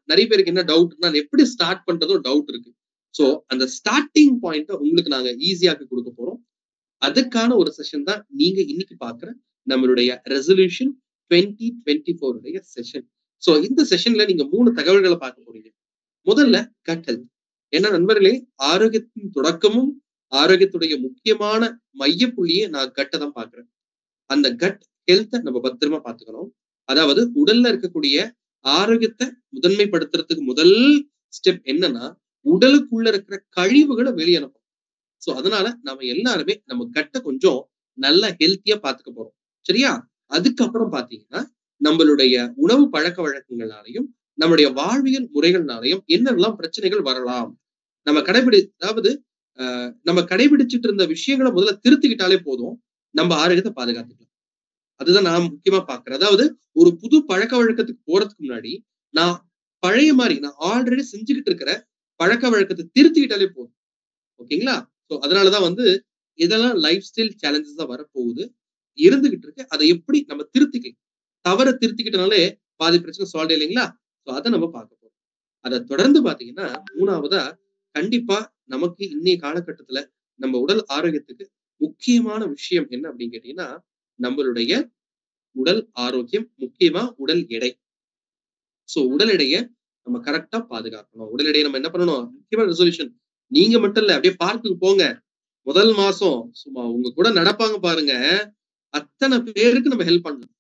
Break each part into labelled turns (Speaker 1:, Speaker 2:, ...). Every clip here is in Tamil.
Speaker 1: நிறைய பேருக்கு என்ன டவுட்னா எப்படி ஸ்டார்ட் பண்றதும் டவுட் இருக்கு. சோ அந்த ஸ்டார்டிங் பாயிண்ட உங்களுக்கு நாங்க ஈஸியாக்கி கொடுக்க போறோம். அதுக்கான ஒரு செஷன் தான் நீங்க இன்னைக்கு பாக்குற நம்மளுடைய ரெசல்யூஷன் 2024 உடைய செஷன். சோ இந்த செஷன்ல நீங்க 3 தகவல்களை பார்க்க போறீங்க. முதல்ல கட் ஹெல்த். ஏன்னா நண்பர்களே, ஆரோக்கியத்தின் தொடக்கமும் ஆரோக்கியத்துடைய முக்கியமான மைய புள்ளியே நான் கட்டை தான் பாக்குறேன். அந்த கட் ஹெல்த்தை நம்ம பத்திரமா பாத்துக்கணும். அதாவது உடல்ல இருக்கக்கூடிய ஆரோக்கியத்தை முதன்மைப்படுத்துறதுக்கு முதல் ஸ்டெப் என்னன்னா உடலுக்குள்ள இருக்கிற கழிவுகளை வெளியே அனுப்பணும். சோ அதனால நம்ம எல்லாருமே நம்ம கட்டை கொஞ்சம் நல்லா ஹெல்த்தியா பாத்துக்க போறோம். சரியா? அதுக்கப்புறம் பாத்தீங்கன்னா நம்மளுடைய உணவு பழக்க வழக்கங்களாலையும் நம்மளுடைய வாழ்வியல் முறைகள்னாலையும் என்னெல்லாம் பிரச்சனைகள் வரலாம், நம்ம கடைபிடிச்சிட்டு இருந்த விஷயங்களை முதல்ல திருத்திக்கிட்டாலே போதும், நம்ம ஆரோக்கியத்தை பாதுகாத்துக்கலாம். அதுதான் நான் முக்கியமா பாக்குறேன். அதாவது ஒரு புது பழக்க வழக்கத்துக்கு போறதுக்கு முன்னாடி நான் பழைய மாதிரி நான் ஆல்ரெடி செஞ்சுக்கிட்டு இருக்கிற பழக்க வழக்கத்தை திருத்திக்கிட்டாலே போதும். ஓகேங்களா? சோ அதனாலதான் இதெல்லாம் லைஃப் ஸ்டைல் சேலஞ்சஸ் தான் வரப்போகுது, இருந்துகிட்டு இருக்கு. அதை எப்படி நம்ம திருத்திக்கலாம், தவற திருத்திக்கிட்டனாலே பாதி பிரச்சனை சால்வ் இல்லைங்களா? சோ அதை நம்ம பார்க்க போறோம். அதை தொடர்ந்து பாத்தீங்கன்னா 3வதா கண்டிப்பா நமக்கு இன்னைய காலகட்டத்துல நம்ம உடல் ஆரோக்கியத்துக்கு முக்கியமான விஷயம் என்ன அப்படின்னு கேட்டீங்கன்னா நம்மளுடைய உடல் ஆரோக்கியம், முக்கியமா உடல் எடை. சோ உடல் எடையை நம்ம கரெக்டா பாதுகாக்கணும். உடல் எடையை நம்ம என்ன பண்ணணும், முக்கியமான ரெசல்யூஷன். நீங்க மட்டும் இல்ல, அப்படியே பார்க்குக்கு போங்க. முதல் மாசம் சும்மா உங்க கூட நடப்பாங்க பாருங்க, அத்தனை பேருக்கு நம்ம ஹெல்ப் பண்ணலாம்.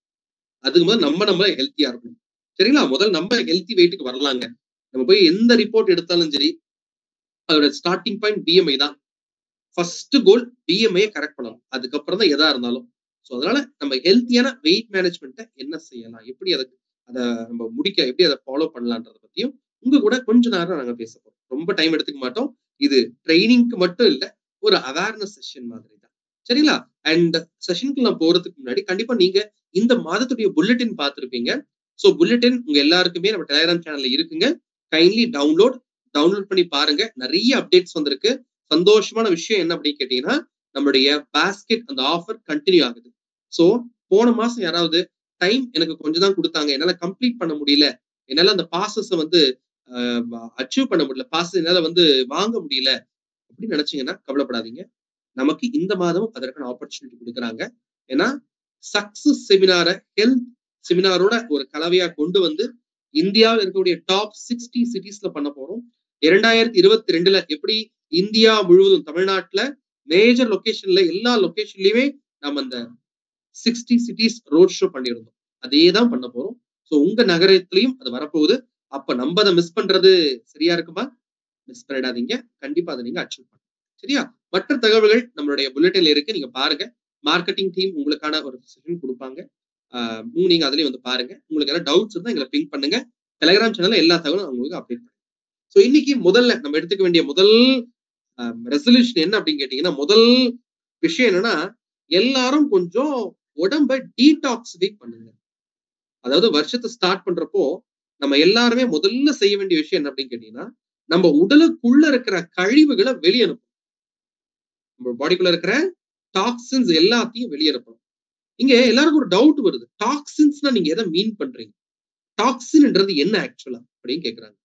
Speaker 1: அதுக்கு முதல் நம்ம ஹெல்த்தியா இருக்கணும். சரிங்களா? முதல் நம்ம ஹெல்த்தி வெயிட்டுக்கு வரலாங்க. நம்ம போய் எந்த ரிப்போர்ட் எடுத்தாலும் சரி, அதோட ஸ்டார்டிங் பாயிண்ட் பிஎம்ஐ தான். ஃபர்ஸ்ட் கோல் பிஎம்ஐ கரெக்ட் பண்ணணும். அதுக்கப்புறம் தான் எதா இருந்தாலும். சோ அதனால நம்ம ஹெல்த்தியான வெயிட் மேனேஜ்மெண்ட்டை என்ன செய்யலாம், எப்படி அதை நம்ம எப்படி அதை ஃபாலோ பண்ணலான்றத பத்தியும் உங்க கூட கொஞ்ச நேரம் நாங்க பேச போறோம். ரொம்ப டைம் எடுத்துக்க மாட்டோம். இது ட்ரைனிங்க்கு மட்டும் இல்ல, ஒரு அவேர்னஸ் செஷன் மாதிரி தான். சரிங்களா? அண்ட் செஷனுக்கு நான் போறதுக்கு முன்னாடி கண்டிப்பா நீங்க இந்த மாதத்துடைய புல்லட்டின் பார்த்திருப்பீங்க. சோ புல்லட்டின் உங்க எல்லாருக்குமே நம்ம டெலிகிராம் சேனல்ல இருக்குங்க. கைண்ட்லி டவுன்லோட் பண்ணி பாருங்க. நிறைய அப்டேட்ஸ் வந்திருக்கு. சந்தோஷமான விஷயம் என்ன அப்படின்னு கேட்டீங்கன்னா நம்மளுடைய பாஸ்கெட் அந்த ஆஃபர் கண்டினியூ ஆகுது. சோ போன மாசம் யாராவது டைம் எனக்கு கொஞ்சம் தான் கொடுத்தாங்க, என்னால கம்ப்ளீட் பண்ண முடியல, என்னால அந்த பாசஸ் அச்சீவ் பண்ண முடியல, பாஸ் என்னால வாங்க முடியல அப்படின்னு நினைச்சீங்கன்னா கவலைப்படாதீங்க. நமக்கு இந்த மாதம் அதற்கான ஆப்பர்ச்சுனிட்டி கொடுக்குறாங்க. ஏன்னா சக்சஸ் செமினாரை ஹெல்த் செமினாரோட ஒரு கலவையா கொண்டு இந்தியாவில் இருக்கக்கூடிய டாப் 60 சிட்டிஸ்ல பண்ண போறோம். 2022 எப்படி இந்தியா முழுவதும் தமிழ்நாட்டுல மேஜர் லொகேஷன்ல எல்லா லொகேஷன்லயுமே நம்ம அந்த 60 சிட்டிஸ் ரோட் ஷோ பண்ணியிருந்தோம். அதே தான் பண்ண போறோம். சோ உங்க நகரத்திலையும் அது வரப்போகுது. அப்ப நம்ம அதை மிஸ் பண்றது சரியா இருக்குமா? மிஸ் பண்ணிடாதீங்க. கண்டிப்பா அதை நீங்க அச்சீவ் பண்ணுங்க. சரியா? மற்ற தகவல்கள் நம்மளுடைய புல்லட்டின்ல இருக்கு, நீங்க பாருங்க. மார்க்கெட்டிங் டீம் உங்களுக்கான ஒரு செஷன் கொடுப்பாங்க. நீங்க அதுலயும் பாருங்க. உங்களுக்கு ஏதாவது டவுட்ஸ் இருந்தா எங்களை பிங்க் பண்ணுங்க. டெலிகிராம் சேனல்ல எல்லா தகவலும் உங்களுக்கு அப்டேட் பண்ணுங்க. சோ இன்னைக்கு முதல்ல நம்ம எடுத்துக்க வேண்டிய முதல் ரெசல்யூஷன் என்ன அப்படின்னு கேட்டீங்கன்னா, முதல் விஷயம் என்னன்னா எல்லாரும் கொஞ்சம் உடம்ப டீடாக்சிஃபை பண்ணுங்க. அதாவது வருஷத்தை ஸ்டார்ட் பண்றப்போ நம்ம எல்லாருமே முதல்ல செய்ய வேண்டிய விஷயம் என்ன அப்படின்னு கேட்டீங்கன்னா நம்ம உடலுக்குள்ள இருக்கிற கழிவுகளை வெளியனுப்பணும். நம்ம பாடிக்குள்ள இருக்கிற டாக்ஸின்ஸ் எல்லாத்தையும் வெளியனுப்பணும். இங்க எல்லாருக்கும் ஒரு டவுட் வருது, டாக்ஸின்ஸ்னா நீங்க எதை மீன் பண்றீங்க, டாக்ஸின்ன்றது என்ன ஆக்சுவலா அப்படின்னு கேக்குறாங்க.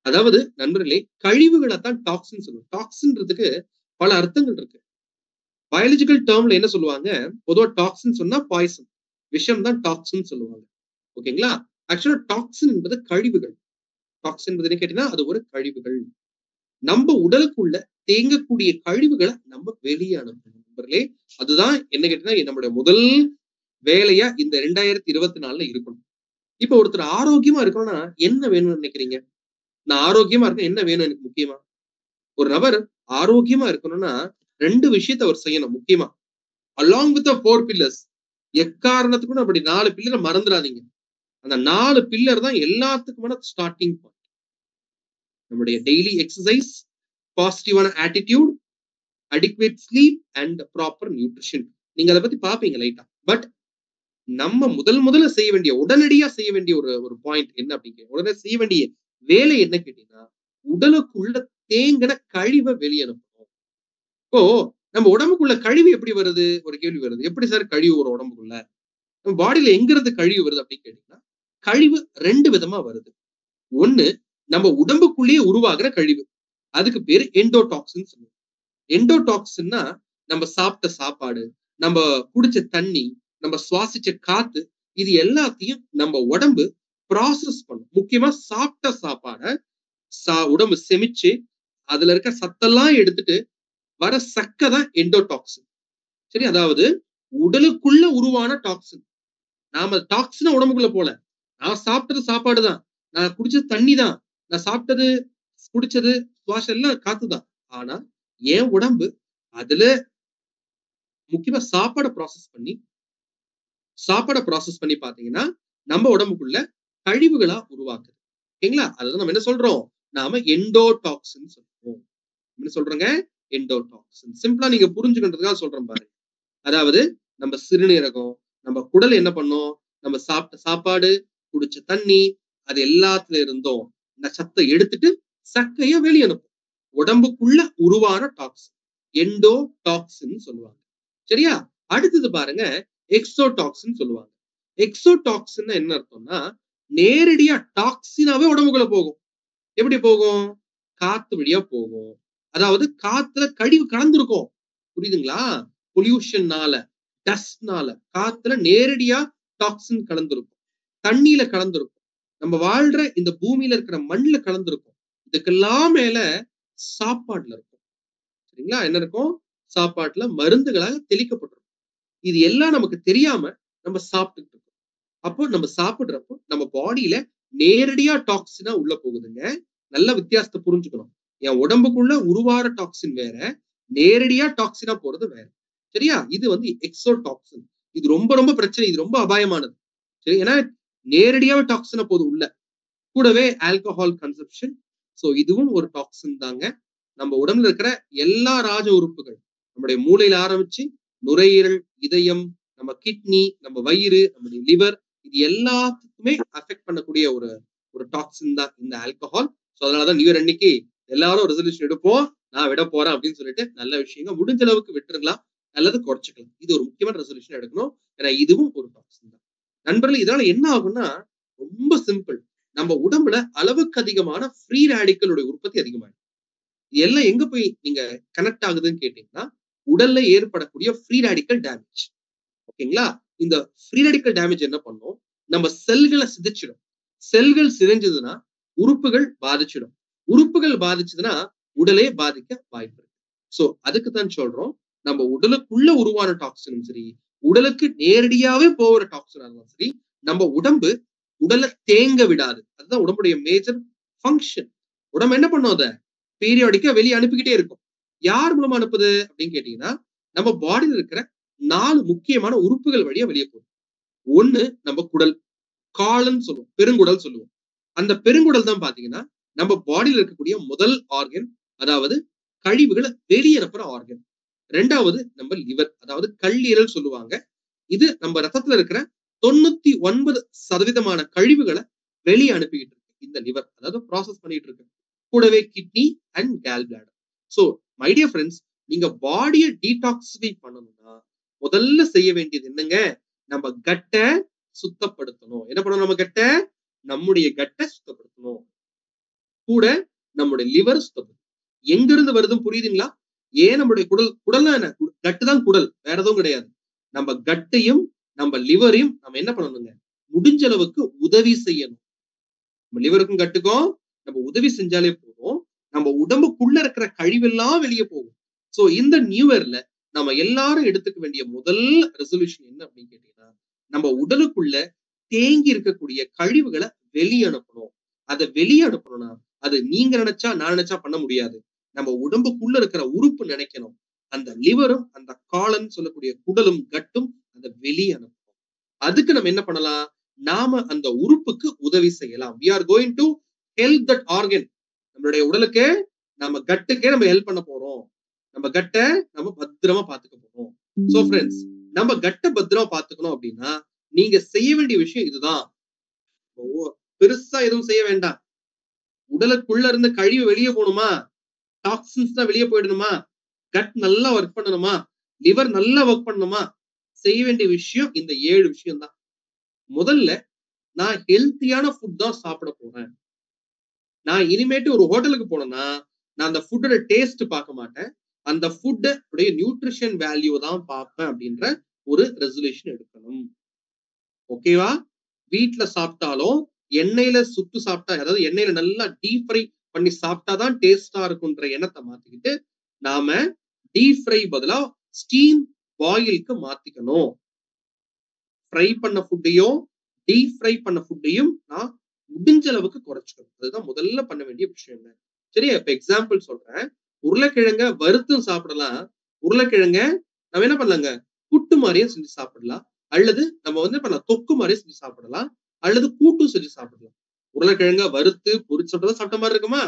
Speaker 1: அதாவது நண்பர்களே, கழிவுகளை தான் டாக்ஸின் சொல்லுவோம். டாக்ஸின்றதுக்கு பல அர்த்தங்கள் இருக்கு. பயாலஜிக்கல் டேர்ம்ல என்ன சொல்லுவாங்க, பொதுவா டாக்ஸின் சொன்னா பாய்சன், விஷம் தான் டாக்ஸின் சொல்லுவாங்க. ஓகேங்களா? ஆக்சுவலா டாக்ஸின் என்பது கழிவுகள். டாக்ஸின் என்பது கேட்டீங்கன்னா அது ஒரு கழிவுகள். நம்ம உடலுக்குள்ள தேங்கக்கூடிய கழிவுகளை நம்ம வெளியே அனுப்பணும் நண்பர்களே. அதுதான் என்ன கேட்டீங்கன்னா நம்மளுடைய முதல் வேலையா இந்த 2024ல இருக்கணும். இப்ப ஒருத்தர் ஆரோக்கியமா இருக்கணும்னா என்ன வேணும்னு நினைக்கிறீங்க? நான் ஆரோக்கியமா இருக்கேன், என்ன வேணும் எனக்கு முக்கியமா? ஒரு நபர் ஆரோக்கியமா இருக்கணும்னா 2 விஷயத்தை அவர் செய்யணும் முக்கியமா. Along with 4 pillars. எக்காரணத்துக்கும் அப்படி 4 பில்லரை மறந்துடாதீங்க. அந்த 4 பில்லர் தான் எல்லாத்துக்குமான ஸ்டார்டிங் பாயிண்ட். நம்முடைய டெய்லி எக்ஸசைஸ், பாசிட்டிவான attitude, adequate sleep and proper nutrition. நீங்க அதை பத்தி பாப்பீங்க லைட்டா. பட் நம்ம முதல்ல செய்ய வேண்டிய, உடனடியா செய்ய வேண்டிய ஒரு பாயிண்ட் என்ன அப்படிங்க, உடனே செய்ய வேண்டிய வேலை என்ன கேட்டீங்கன்னா உடலுக்குள்ள தேங்கின கழிவை வெளியனுப்பணும். இப்போ நம்ம உடம்புக்குள்ள கழிவு எப்படி வருது ஒரு கேள்வி வருது. எப்படி சார் கழிவு ஒரு உடம்புக்குள்ள, நம்ம பாடியில எங்க இருந்து கழிவு வருது அப்படின்னு கேட்டீங்கன்னா கழிவு 2 விதமா வருது. ஒண்ணு நம்ம உடம்புக்குள்ளேயே உருவாகிற கழிவு, அதுக்கு பேரு எண்டோடாக்சின் சொல்லுவோம். எண்டோடாக்சின்னா நம்ம சாப்பிட்ட சாப்பாடு, நம்ம குடிச்ச தண்ணி, நம்ம சுவாசிச்ச காத்து, இது எல்லாத்தையும் நம்ம உடம்பு ப்ராசஸ் பண்ணும். முக்கியமா சாப்பிட்ட சாப்பாட உடம்பு செமிச்சு அதுல இருக்க சத்தெல்லாம் எடுத்துட்டு வர சக்கை தான் எண்டோடாக்சின். சரி, அதாவது உடலுக்குள்ள உருவான டாக்ஸின். நாம டாக்ஸின உடம்புக்குள்ள போல, நான் சாப்பிட்டது சாப்பாடு தான், நான் குடிச்சது தண்ணி தான், நான் சாப்பிட்டது குடிச்சது சுவாசம் எல்லாம் காத்துதான். ஆனா என் உடம்பு அதுல முக்கியமா சாப்பாடை ப்ராசஸ் பண்ணி பாத்தீங்கன்னா நம்ம உடம்புக்குள்ள கழிவுகளா உருவாக்குது. ஓகேங்களா? அதுதான் நம்ம என்ன சொல்றோம், நாம எண்டோடாக்சின் சொல்றோம். என்ன சொல்றோங்க, எண்டோடாக்சின். சிம்பிளா நீங்க புரிஞ்சுக்கின்றதுக்காக சொல்றேன் பாருங்க. அதாவது நம்ம சிறுநீரகம், நம்ம குடல் என்ன பண்ணும், நம்ம சாப்பிட்ட சாப்பாடு, குடிச்ச தண்ணி, அது எல்லாத்துல இருந்தும் இந்த சத்தை எடுத்துட்டு சக்கைய வெளியே அனுப்பும். உடம்புக்குள்ள உருவான டாக்ஸின் எண்டோடாக்சின் சொல்லுவாங்க. சரியா? அடுத்தது பாருங்க, எக்ஸோடாக்சின் சொல்லுவாங்க. எக்ஸோடாக்சின் என்ன அர்த்தம்னா, நேரடியா டாக்ஸினாவே உடம்புக்குள்ள போகும். எப்படி போகும்? காத்து வழியா போகும். அதாவது காத்துல கழிவு கலந்துருக்கும். புரியுதுங்களா? பொல்யூஷன்னால, டஸ்ட்னால காத்துல நேரடியா டாக்ஸின் கலந்துருக்கும், தண்ணியில கலந்துருக்கும், நம்ம வாழ்ற இந்த பூமியில இருக்கிற மண்ணுல கலந்துருக்கும். இதுக்கெல்லாம் மேல சாப்பாடுல இருக்கும். சரிங்களா? என்ன இருக்கும்? சாப்பாட்டுல மருந்துகளாக தெளிக்கப்பட்டிருக்கும். இது எல்லாம் நமக்கு தெரியாம நம்ம சாப்பிட்டுட்டு இருக்கோம். அப்போ நம்ம சாப்பிடுறப்போ நம்ம பாடியில நேரடியா டாக்ஸினா உள்ள போகுதுங்க. நல்ல வித்தியாசத்தை புரிஞ்சுக்கணும். என் உடம்புக்குள்ள உருவார டாக்ஸின் வேற, நேரடியா டாக்ஸினா போறது வேற. சரியா? இது வந்து எக்ஸோடாக்சின். இது ரொம்ப ரொம்ப பிரச்சனை, இது ரொம்ப அபாயமானது. சரி, ஏன்னா நேரடியாவே டாக்ஸினா போது உள்ள. கூடவே ஆல்கஹால் கன்சப்ஷன். சோ இதுவும் ஒரு டாக்ஸின் தாங்க. நம்ம உடம்புல இருக்கிற எல்லா ராஜ உறுப்புகள், நம்முடைய மூளையில ஆரம்பிச்சு நுரையீரல், இதயம், நம்ம கிட்னி, நம்ம வயிறு, நம்முடைய லிவர், இது எல்லாத்துக்குமே அஃபெக்ட் பண்ணக்கூடிய ஒரு டாக்ஸின் தான் இந்த ஆல்கஹால். சோ அதனாலதான் நியூ இயர் அன்னைக்கு எல்லாரும் ரெசல்யூஷன் எடுப்போம், நான் விட போறேன் அப்படின்னு சொல்லிட்டு நல்ல விஷயங்க முடிஞ்ச அளவுக்கு விட்டுருக்கலாம் அல்லது குறைச்சிக்கலாம். இது ஒரு முக்கியமான ரெசல்யூஷன் எடுக்கணும். ஏன்னா இதுவும் ஒரு டாக்ஸின் தான். நண்பர்களே, இதனால என்ன ஆகும்னா ரொம்ப சிம்பிள். நம்ம உடம்புல அளவுக்கு அதிகமான ஃப்ரீ ரேடிக்கலுடைய உற்பத்தி அதிகமாயிடும். எல்லாம் எங்க போய் நீங்க கனெக்ட் ஆகுதுன்னு கேட்டீங்கன்னா, உடல்ல ஏற்படக்கூடிய ஃப்ரீ ரேடிக்கல் டேமேஜ். ஓகேங்களா? இந்த ஃப்ரீ ரேடிக்கல் டேமேஜ் என்ன பண்ணும், நம்ம செல்களை சிதைச்சிடும். செல்கள் சிதைஞ்சதுன்னா உறுப்புகள் பாதிச்சிடும். உறுப்புகள் பாதிச்சதுன்னா உடலே பாதிக்க வாய்ப்பு இருக்கு. சோ அதுக்கு தான் சொல்றோம், நம்ம உடலுக்குள்ள உருவான டாக்ஸினும் சரி, உடலுக்கு நேரடியாவே போகிற டாக்ஸினா இருந்தாலும் சரி, நம்ம உடம்பு உடலை தேங்க விடாது. அதுதான் உடம்புடைய மேஜர் ஃபங்க்ஷன். உடம்பு என்ன பண்ணும், அதை பீரியாடிக்கா வெளியே அனுப்பிக்கிட்டே இருக்கும். யார் மூலமா அனுப்புது அப்படின்னு கேட்டீங்கன்னா, நம்ம பாடியில இருக்கிற 4 முக்கியமான உறுப்புகள் வழியா வெளியே போகுது. ஒண்ணு நம்ம குடல், காலன் சொல்லுவோம், பெருங்குடல் சொல்லுவோம். அந்த பெருங்குடல் தான் பாத்தீங்கன்னா நம்ம பாடியில இருக்கக்கூடிய முதல் ஆர்கன், அதாவது கழிவுகளை வெளியேறப்புற ஆர்கன். 2வது நம்ம லிவர், அதாவது கல்லீரல் சொல்லுவாங்க. இது நம்ம ரத்தத்துல இருக்கிற 99% கழிவுகளை வெளியே அனுப்பிக்கிட்டு இருக்கு இந்த லிவர், அதாவது ப்ராசஸ் பண்ணிட்டு இருக்கு. கூடவே kidney and Khel bladder. So my dear friends, நீங்க பாடியை டீடாக்சிஃபை பண்ணணும்னா முதல்ல செய்ய வேண்டியது என்னங்க, நம்ம கட்டை சுத்தப்படுத்தணும். என்ன பண்ணணும், நம்ம கட்டை, நம்முடைய கட்டை சுத்தப்படுத்தணும். கூட நம்முடைய லிவர் சுத்தப்படுத்தணும். எங்க இருந்து வருதுன்னு புரியுதுங்களா? ஏன் நம்முடைய குடல்னா என்ன, கட்டு தான் குடல், வேற எதுவும் கிடையாது. நம்ம கட்டையும் நம்ம லிவரையும் நம்ம என்ன பண்ணணுங்க, முடிஞ்ச அளவுக்கு உதவி செய்யணும். நம்ம லிவருக்கும் கட்டுக்கும் நம்ம உதவி செஞ்சாலே போதும், நம்ம உடம்புக்குள்ள இருக்கிற கழிவெல்லாம் வெளியே போகும். சோ இந்த நியூ இயர்ல நம்ம எல்லாரும் எடுத்துக்க வேண்டிய முதல் ரெசல்யூஷன் என்ன அப்படின்னு கேட்டீங்கன்னா, நம்ம உடலுக்குள்ள தேங்கி இருக்கக்கூடிய கழிவுகளை வெளியே அனுப்பணும். அதை வெளியே அனுப்பணும்னா அது நீங்க நினைச்சா நான் நினைச்சா பண்ண முடியாது. நம்ம உடம்புக்குள்ள இருக்கிற உறுப்பு நினைக்கணும். அந்த லிவரும் அந்த காலன் சொல்லக்கூடிய குடலும் கட்டும் அதை வெளியே அனுப்பணும். அதுக்கு நம்ம என்ன பண்ணலாம், நாம அந்த உறுப்புக்கு உதவி செய்யலாம். we are going to help that organ. நம்மளுடைய உடலுக்கு, நம்ம கட்டுக்கே நம்ம ஹெல்ப் பண்ண போறோம். நம்ம கட்டை நம்ம பத்திரமா பாத்துக்க போறோம். சோ ஃப்ரெண்ட்ஸ், நம்ம கட்டை பத்திரமா பாத்துக்கணும் அப்படின்னா நீங்க செய்ய வேண்டிய விஷயம் இதுதான். பெருசா எதுவும் செய்ய வேண்டாம். உடலுக்குள்ள இருந்து கழிவு வெளியே போகணுமா, டாக்ஸின்ஸ் தான் வெளியே போயிடணுமா, கட் நல்லா ஒர்க் பண்ணணுமா, லிவர் நல்லா ஒர்க் பண்ணணுமா, செய்ய வேண்டிய விஷயம் இந்த 7 விஷயம் தான். முதல்ல நான் ஹெல்த்தியான ஃபுட் தான் சாப்பிட போறேன். நான் இனிமேட்டு ஒரு ஹோட்டலுக்கு போனேன்னா நான் அந்த ஃபுட்டோட டேஸ்ட் பார்க்க மாட்டேன், அந்த ஃபுட் உடைய நியூட்ரிஷன் வேல்யூ தான் பார்ப்பேன் அப்படின்ற ஒரு ரெசல்யூஷன் எடுக்கணும். ஓகேவா? வீட்டுல சாப்பிட்டாலும் எண்ணெயில சுட்டு சாப்பிட்டா, அதாவது எண்ணெயில நல்லா டீப் ஃப்ரை பண்ணி சாப்பிட்டாதான் டேஸ்டா இருக்குன்ற எண்ணத்தை மாத்திக்கிட்டு நாம டீப் ஃப்ரை பதிலா ஸ்டீம் பாயிலுக்கு மாத்திக்கணும். ஃப்ரை பண்ண ஃபுட்டையும் டீப் ஃப்ரை பண்ண ஃபுட்டையும் நான் முடிஞ்ச அளவுக்கு குறைச்சிக்கணும். அதுதான் முதல்ல பண்ண வேண்டிய விஷயம். சரியா? இப்ப எக்ஸாம்பிள் சொல்றேன். உருளைக்கிழங்க வறுத்தும் சாப்பிடலாம். உருளைக்கிழங்க நம்ம என்ன பண்ணலாங்க, புட்டு மாதிரியே செஞ்சு சாப்பிடலாம். அல்லது நம்ம வந்து பண்ணலாம் தொக்கு மாதிரியே செஞ்சு சாப்பிடலாம். அல்லது கூட்டும் செஞ்சு சாப்பிடலாம். உருளைக்கிழங்க வறுத்து பொரிச்சு சாப்பிட்ட மாதிரி இருக்குமா?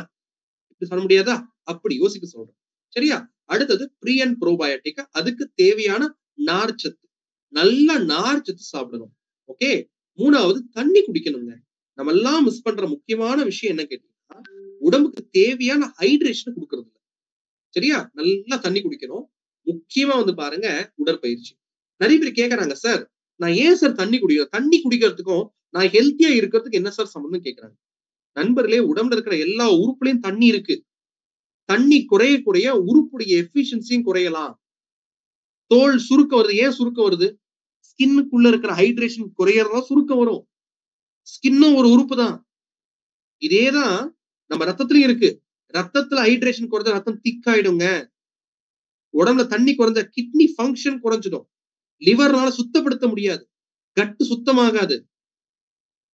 Speaker 1: இப்படி சொல்ல முடியாதா? அப்படி யோசிக்க சொல்றேன். சரியா? அடுத்தது ப்ரீ அண்ட் ப்ரோபயோட்டிக். அதுக்கு தேவையான நார்ச்சத்து, நல்ல நார்ச்சத்து சாப்பிடணும். ஓகே. 3வது தண்ணி குடிக்கணுங்க. நம்ம எல்லாம் மிஸ் பண்ற முக்கியமான விஷயம் என்ன கேட்டீங்கன்னா, உடம்புக்கு தேவையான ஹைட்ரேஷன் கொடுக்கறது. சரியா? நல்லா தண்ணி குடிக்கணும். முக்கியமா வந்து பாருங்க உடற்பயிற்சி. நிறைய பேர் கேக்குறாங்க, சார் நான் ஏன் சார் தண்ணி குடிக்கணும்? தண்ணி குடிக்கிறதுக்கும் நான் ஹெல்த்தியா இருக்கிறதுக்கு என்ன சார் சம்பந்தம் கேக்குறாங்க. நண்பர்களே, உடம்புல இருக்கிற எல்லா உறுப்புலையும் தண்ணி இருக்கு. தண்ணி குறைய குறைய உறுப்புடைய எஃபிஷியன்சியும் குறையலாம். தோல் சுருக்கம் வருது. ஏன் சுருக்கம் வருது? ஸ்கின்னுக்குள்ள இருக்கிற ஹைட்ரேஷன் குறையறதா சுருக்கம் வரும். ஸ்கின்னும் ஒரு உறுப்பு தான். இதேதான் நம்ம ரத்தத்திலயும் இருக்கு. ரத்தத்துல ஹைட்ரேஷன் குறைஞ்ச ரத்தம் திக் ஆயிடுங்க. உடம்புல தண்ணி குறைஞ்ச கிட்னி ஃபங்க்ஷன் குறைஞ்சிடும். லிவர்னால சுத்தப்படுத்த முடியாது. கட்டு சுத்தமாகாது.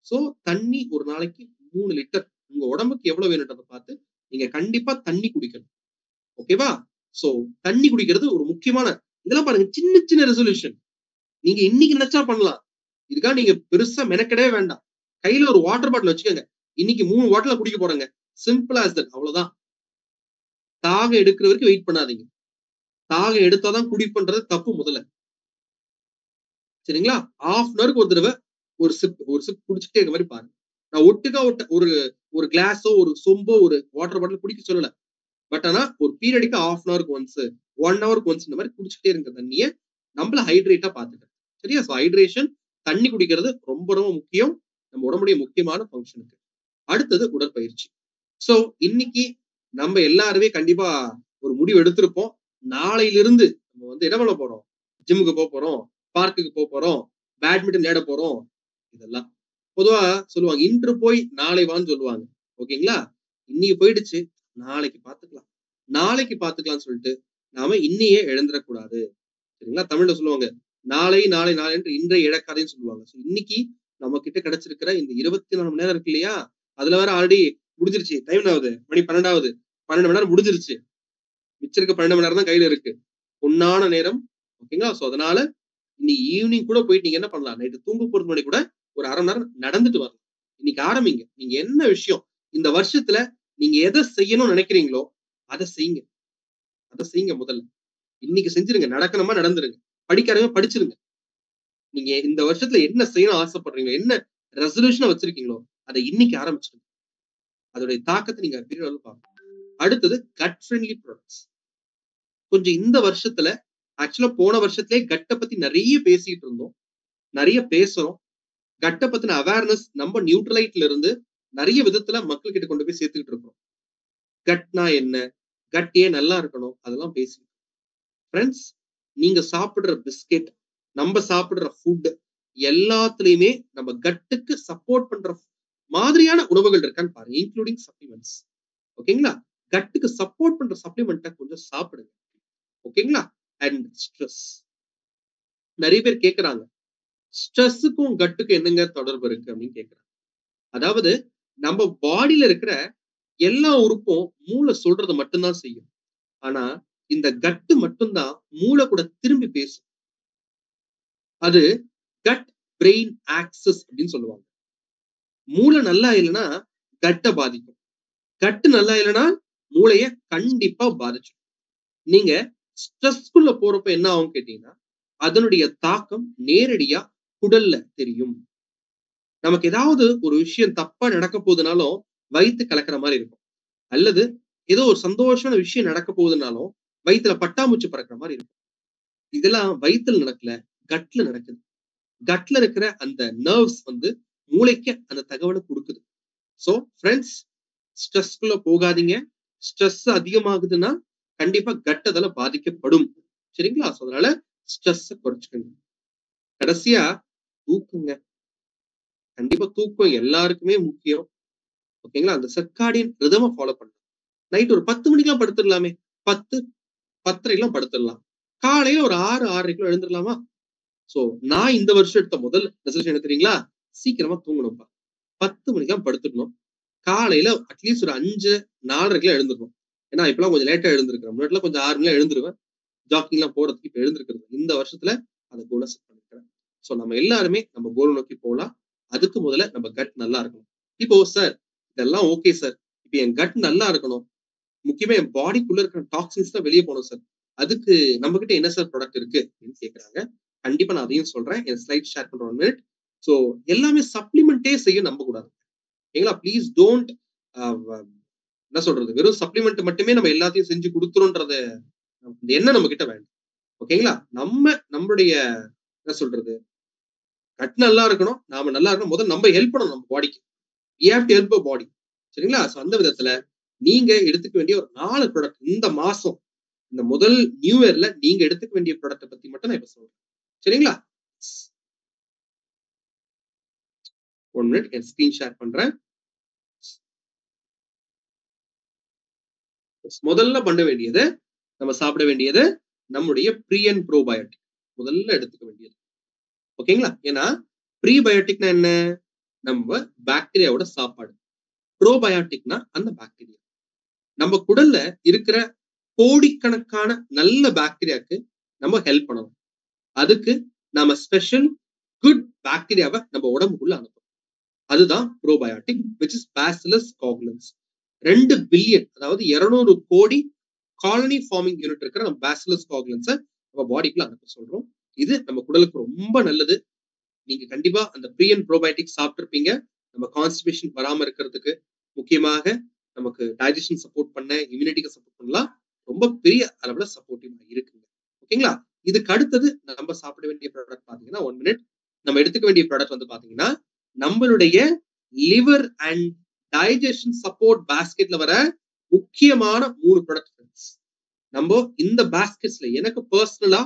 Speaker 1: சோ தண்ணி ஒரு நாளைக்கு 3 லிட்டர் உங்க உடம்புக்கு எவ்வளவு வேணும்ன்றத பார்த்து நீங்க கண்டிப்பா தண்ணி குடிக்கணும். ஓகேவா? சோ தண்ணி குடிக்கிறது ஒரு முக்கியமான, இதெல்லாம் பாருங்க சின்ன சின்ன ரெசல்யூஷன். நீங்க இன்னைக்கு நினைச்சா பண்ணலாம். இதுக்காக நீங்க பெருசா மெனக்கெடவே வேண்டாம். கையில ஒரு வாட்டர் பாட்டில் வச்சுக்கோங்க. இன்னைக்கு 3 பாட்டில குடிக்க போறேங்க. Simple as that. அவ்வளவுதான். தாகம் எடுக்கிற வரைக்கும் வெயிட் பண்ணாதீங்க. தாகம் எடுத்தாதான் குடிப்பன்றது தப்பு முதல்ல. சரிங்களா? 1/2 அன் ஹவருக்கு ஒரு தடவை ஒரு சிப் குடிச்சுட்டே இருக்க மாதிரி பாருங்க. நான் ஒட்டுக்கா ஒரு கிளாஸோ ஒரு சொம்போ ஒரு வாட்டர் பாட்டில் குடிக்க சொல்லல. பட் ஆனா ஒரு பீரியடுக்கு 1/2 அன் ஹவருக்கு ஒன்ஸ் 1 ஹவருக்கு ஒன்ஸ் இந்த மாதிரி குடிச்சுட்டே இருக்க தண்ணியை நம்மள ஹைட்ரேட்டா பாத்துக்க. சரியா? சோ ஹைட்ரேஷன், தண்ணி குடிக்கிறது ரொம்ப ரொம்ப முக்கியம் நம்ம உடம்புடைய முக்கியமான ஃபங்க்ஷனுக்கு. அடுத்தது உடற்பயிற்சி. சோ இன்னைக்கு நம்ம எல்லாருமே கண்டிப்பா ஒரு முடிவு எடுத்திருப்போம். நாளையிலிருந்து நம்ம வந்து என்ன பண்ண போறோம்? ஜிம்முக்கு போறோம், பார்க்குக்கு போறோம், பேட்மிண்டன் விளையாட போறோம். இதெல்லாம் பொதுவா சொல்லுவாங்க, இன்று போய் நாளை வான்னு சொல்லுவாங்க. ஓகேங்களா? இன்னைக்கு போயிடுச்சு, நாளைக்கு பாத்துக்கலாம், நாளைக்கு பாத்துக்கலாம்னு சொல்லிட்டு நாம இன்னையே எழுந்துடக்கூடாது. சரிங்களா? தமிழ்ல சொல்லுவாங்க, நாளை நாளை நாளை என்று இன்றைய இழக்காதேன்னு சொல்லுவாங்க. இன்னைக்கு நம்ம கிட்ட கிடைச்சிருக்கிற இந்த 24 மணி நேரம் இருக்கு இல்லையா? அதுல வேற ஆல்ரெடி முடிஞ்சிருச்சு. டைம் ஆகுது, மணி 12 ஆகுது. 12 மணி நேரம் முடிஞ்சிருச்சு. மிச்சிருக்க 12 மணி நேரம் தான் கையில இருக்கு. பொன்னான நேரம். ஓகேங்களா? சோ அதனால இன்னைக்கு ஈவினிங் கூட போயிட்டு நீங்க என்ன பண்ணலாம், நைட்டு தூங்க போறதுக்கு முன்னாடி கூட ஒரு 1/2 மணி நேரம் நடந்துட்டு வரலாம். இன்னைக்கு ஆரம்பிங்க. நீங்க என்ன விஷயம் இந்த வருஷத்துல நீங்க எதை செய்யணும்னு நினைக்கிறீங்களோ அதை செய்யுங்க. அதை செய்யுங்க முதல்ல. இன்னைக்கு செஞ்சிருங்க. நடக்கணுமா நடந்துருங்க. படிக்காதவங்க படிச்சிருங்க. நீங்க இந்த வருஷத்துல என்ன செய்யணும் ஆசைப்படுறீங்க, என்ன ரெசல்யூஷனா வச்சிருக்கீங்களோ அதை இன்னைக்கு ஆரம்பிச்சிருங்க. அதோடைய தாக்கத்தை நீங்க பெரிய அளவு பார்க்கணும். அடுத்தது கட் ஃப்ரெண்ட்லி ப்ராடக்ட்ஸ். கொஞ்சம் இந்த வருஷத்துல ஆக்சுவலா போன வருஷத்திலே கட்டை பத்தி நிறைய பேசிட்டு இருந்தோம், நிறைய பேசுறோம். கட்டை பத்தின அவேர்னஸ் நம்ம நியூட்ரலைட்ல இருந்து நிறைய விதத்துல மக்கள் கிட்ட கொண்டு போய் சேர்த்துக்கிட்டு இருக்கோம். கட்னா என்ன, கட் ஏன் நல்லா இருக்கணும், அதெல்லாம் பேசுறோம். ஃப்ரெண்ட்ஸ், நீங்க சாப்பிடுற பிஸ்கெட், நம்ம சாப்பிடுற ஃபுட் எல்லாத்துலயுமே நம்ம கட்டுக்கு சப்போர்ட் பண்ற மாதிரியான உணவுகள் இருக்கான்னு பாருங்க, இன்க்ளூடிங் சப்ளிமெண்ட்ஸ். ஓகேங்களா? கட்டுக்கு சப்போர்ட் பண்ற சப்ளிமெண்ட்டை கொஞ்சம் சாப்பிடுங்க. ஓகேங்களா? And stress. நிறைய பேர் கேக்குறாங்க, ஸ்ட்ரெஸ்ஸுக்கும் கட்டுக்கும் என்னங்க தொடர்பு இருக்கு அப்படின்னு கேக்குறாங்க. அதாவது நம்ம பாடியில இருக்கிற எல்லா உறுப்பும் மூளை சொல்றது மட்டும்தான் செய்யும். ஆனா இந்த கட்டு மட்டும்தான் மூளை கூட திரும்பி பேசும். அது கட் பிரெயின் ஆக்சஸ் அப்படின்னு சொல்லுவாங்க. மூளை நல்லா இல்லைன்னா கட்டை பாதிக்கும். கட்டு நல்லா இல்லைன்னா மூளைய கண்டிப்பா பாதிச்சிடும். நீங்க ஸ்ட்ரெஸ்க்குள்ள போறப்ப என்ன ஆகும் கேட்டீங்கன்னா, அதனுடைய தாக்கம் நேரடியா குடல்ல தெரியும். நமக்கு ஏதாவது ஒரு விஷயம் தப்பா நடக்க போகுதுனாலும் வயிற்று கலக்கிற மாதிரி இருக்கும். அல்லது ஏதோ ஒரு சந்தோஷமான விஷயம் நடக்க போகுதுனாலும் வயிற்றுல பட்டாம்பூச்சி பறக்கிற மாதிரி இருக்கும். இதெல்லாம் வயிற்றுல நடக்கல, கட்ல நடக்குது. கட்ல இருக்கிற அந்த நர்வ்ஸ் வந்து மூளைக்கு அந்த தகவலை கொடுக்குது. சோ ஃப்ரெண்ட்ஸ், ஸ்ட்ரெஸ்க்குள்ள போகாதீங்க. ஸ்ட்ரெஸ் அதிகமாகுதுன்னா கண்டிப்பா கட் அதால பாதிக்கப்படும். சரிங்களா? சோ அதனால ஸ்ட்ரெஸ் குறைச்சுக்கங்க. கடைசியா தூக்குங்க. கண்டிப்பா தூக்கம் எல்லாருக்குமே முக்கியம். ஓகேங்களா? அந்த சர்க்காடியன் ரிதம ஃபாலோ பண்ணுங்க. நைட் ஒரு 10 மணிக்கெல்லாம் படுத்துடலாமே. 10, 10:30 படுத்துடலாம். காலையில ஒரு 6, 6:30 எழுந்துடலாமா? சோ நான் இந்த வருஷம் எடுத்த முதல் டெசிஷன் என்ன தெரியுங்களா? சீக்கிரமா தூங்கணும்ப்பா. 10 மணிக்கெல்லாம் படுத்துடணும். காலையில அட்லீஸ்ட் ஒரு 5, 4:30 எழுந்துடணும். ஏன்னா இப்பெல்லாம் கொஞ்சம் லேட்டா எழுந்திருக்கிறேன். முன்னாடிலாம் கொஞ்சம் 6 மணிலாம் எழுந்துருவேன். ஜாக்கிங்லாம் போறதுக்கு இப்ப எழுந்திருக்கிறது. இந்த வருஷத்துல அந்த கோல செட் பண்ணிருக்கிறேன். சோ நம்ம எல்லாருமே நம்ம கோல் நோக்கி போலாம். அதுக்கு முதல்ல நம்ம கட் நல்லா இருக்கணும். இப்போ சார் இதெல்லாம் ஓகே சார். இப்ப என் கட் நல்லா இருக்கணும். முக்கியமா என் பாடிக்குள்ள இருக்கிற டாக்ஸின்ஸ் தான் வெளியே போகணும் சார். அதுக்கு நம்ம கிட்ட என்ன சார் ப்ராடக்ட் இருக்கு அப்படின்னு கேக்குறாங்க. கண்டிப்பா நான் அதையும் சொல்றேன். என் ஸ்லைட் ஷேர் பண்ற 1 மினிட். சோ எல்லாமே சப்ளிமெண்டே செய்ய நம்ப கூடாது. ஓகேங்களா? ப்ளீஸ் டோன்ட் என்ன சொல்றது? வெறும் சப்ளிமெண்ட் மட்டுமே நம்ம எல்லாத்தையும் செஞ்சு கொடுத்துரும்ன்றத எண்ணம் நம்ம கிட்ட வேண்டாம். ஓகேங்களா? நம்மளுடைய என்ன சொல்றது? கட் நல்லா இருக்கணும். நாம நல்லா இருக்கணும். முதல்ல நம்ம ஹெல்ப் பண்ணணும் நம்ம பாடிக்கு. வி ஹேவ் டு ஹெல்ப் அவர் பாடி. சரிங்களா? சோ அந்த விதத்துல நீங்க எடுத்துக்க வேண்டிய ஒரு 4 ப்ராடக்ட் இந்த மாசம் இந்த முதல் நியூ இயர்ல நீங்க எடுத்துக்க வேண்டிய ப்ராடக்ட் பத்தி மட்டும் நான் இப்ப சொல்றேன். சரிங்களா? 1 மினிட் என் ஸ்கிரீன் ஷேர் பண்றேன். முதல்ல பண்ண வேண்டியது நம்ம சாப்பிட வேண்டியது நம்முடைய ப்ரீ அண்ட் ப்ரோபயோட்டிக். முதல்ல எடுத்துக்க வேண்டியது. ஓகேங்களா? ஏன்னா ப்ரீபயோட்டிக்னா என்ன? நம்ம பாக்டீரியாவோட சாப்பாடு. ப்ரோபயோட்டிக்னா அந்த பாக்டீரியா. நம்ம குடல்ல இருக்கிற கோடிக்கணக்கான நல்ல பாக்டீரியாக்கு நம்ம ஹெல்ப் பண்ணணும். அதுக்கு நாம ஸ்பெஷல் குட் பாக்டீரியாவை நம்ம உடம்புக்குள்ள அனுப்பணும். அதுதான் probiotic which is Bacillus coagulans. 2 billion அதாவது 200 கோடி காலனி ஃபார்மிங் யூனிட் இருக்கிற நம்ம Bacillus coagulans நம்ம பாடிக்குள்ள அனுப்ப சொல்றோம். இது நம்ம குடலுக்கு ரொம்ப நல்லது. நீங்க கண்டிப்பா அந்த ப்ரீ அண்ட் ப்ரோபயோட்டிக் சாப்பிட்டிருப்பீங்க. நம்ம கான்ஸ்டிபேஷன் வராம இருக்கிறதுக்கு முக்கியமாக நமக்கு டைஜஷன் சப்போர்ட் பண்ண இம்யூனிட்டிக்கு சப்போர்ட் பண்ணலாம். ரொம்ப பெரிய அளவுல சப்போர்ட்டிவா இருக்குங்க. ஓகேங்களா? இதுக்கு அடுத்தது நம்ம சாப்பிட வேண்டிய ப்ராடக்ட் பாத்தீங்கன்னா 1 மினிட் நம்ம எடுத்துக்க வேண்டிய ப்ராடக்ட் வந்து பாத்தீங்கன்னா நம்மளுடைய லிவர் அண்ட் டைஜஷன் சப்போர்ட் பாஸ்கெட்ல வர முக்கியமான 3 ப்ராடக்ட். நம்ம இந்த பாஸ்கெட்ஸ்ல எனக்கு பர்சனலா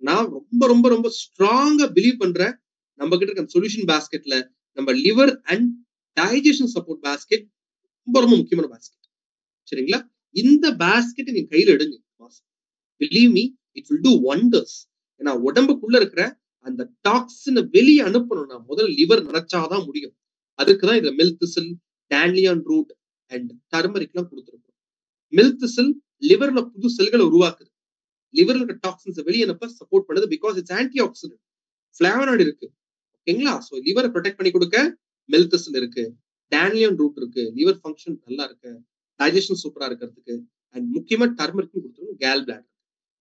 Speaker 1: நான் ரொம்ப ரொம்ப ரொம்ப ஸ்ட்ராங்கா பிலீவ் பண்றேன். நம்ம கிட்ட இருக்க சொல்யூஷன் பாஸ்கெட்ல நம்ம liver and digestion support basket ரொம்ப ரொம்ப முக்கியமான பாஸ்கெட். சரிங்களா? இந்த பாஸ்கெட் நீங்க கையில எடுங்க. Believe me it will do wonders. ஏன்னா உடம்புக்குள்ள இருக்கிற அந்த டாக்ஸினை வெளியே அனுப்பணும்னா முதல்ல லிவர் நினைச்சாதான் முடியும். அதுக்குதான் இதுல மெல்திசில், டேன்லியான் ரூட் அண்ட் டர்மரிக் எல்லாம் கொடுத்துருக்கோம். மெல்திசில் லிவர்ல புது செல்களை உருவாக்குது. லிவர்ல இருக்க டாக்ஸின்ஸ் வெளியே அனுப்ப சப்போர்ட் பண்ணுது. Because it's anti accident. Flavonoid இருக்கு. ஓகேங்களா? சோ லிவரை ப்ரொடெக்ட் பண்ணி கொடுக்க மெல்திசில் இருக்கு, டேன்லியான் ரூட் இருக்கு, லிவர் ஃபங்க்ஷன் நல்லா இருக்கு, டைஜஷன் சூப்பரா இருக்கிறதுக்கு அண்ட் முக்கியமா டர்மரிக் கொடுத்துருக்கோம். கேல் பிளாடர்.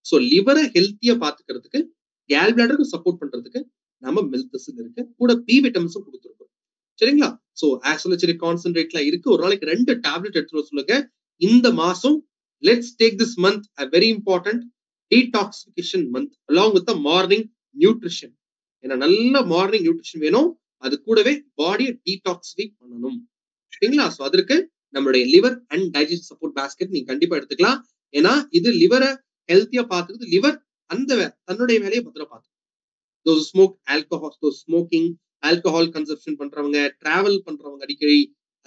Speaker 1: சோ லிவரை ஹெல்த்தியா பாத்துக்கிறதுக்கு கேல் பிளாடருக்கு சப்போர்ட் பண்றதுக்கு நம்ம மெல்திசில் இருக்கு. கூட பி விட்டமின்ஸும் கொடுத்துருக்கோம். சரிங்களா? சோ ஆக்சலோச்சரிக் கான்சென்ட்ரேட்ல இருக்கு. ஒரு நாளைக்கு 2 டேப்லெட் எடுத்துட்டு சொல்லுங்க. இந்த மாசம் let's take this month a very important detoxification month along with the morning nutrition. ஏன்னா நல்ல மார்னிங் நியூட்ரிஷன் வேணும். அது கூடவே பாடியை டீடாக்சிஃபை பண்ணணும். சரிங்களா? சோ அதற்கு நம்மளுடைய liver and digest support basket நீங்க கண்டிப்பா எடுத்துக்கலாம். ஏன்னா இது லிவரை ஹெல்த்தியா பாத்துக்குது. லிவர் அந்த தன்னுடைய வேலையை பத்திர பாத்து smoke alcohol, smoking alcohol consumption பண்றவங்க, டிராவல் பண்றவங்க, அடிக்கடி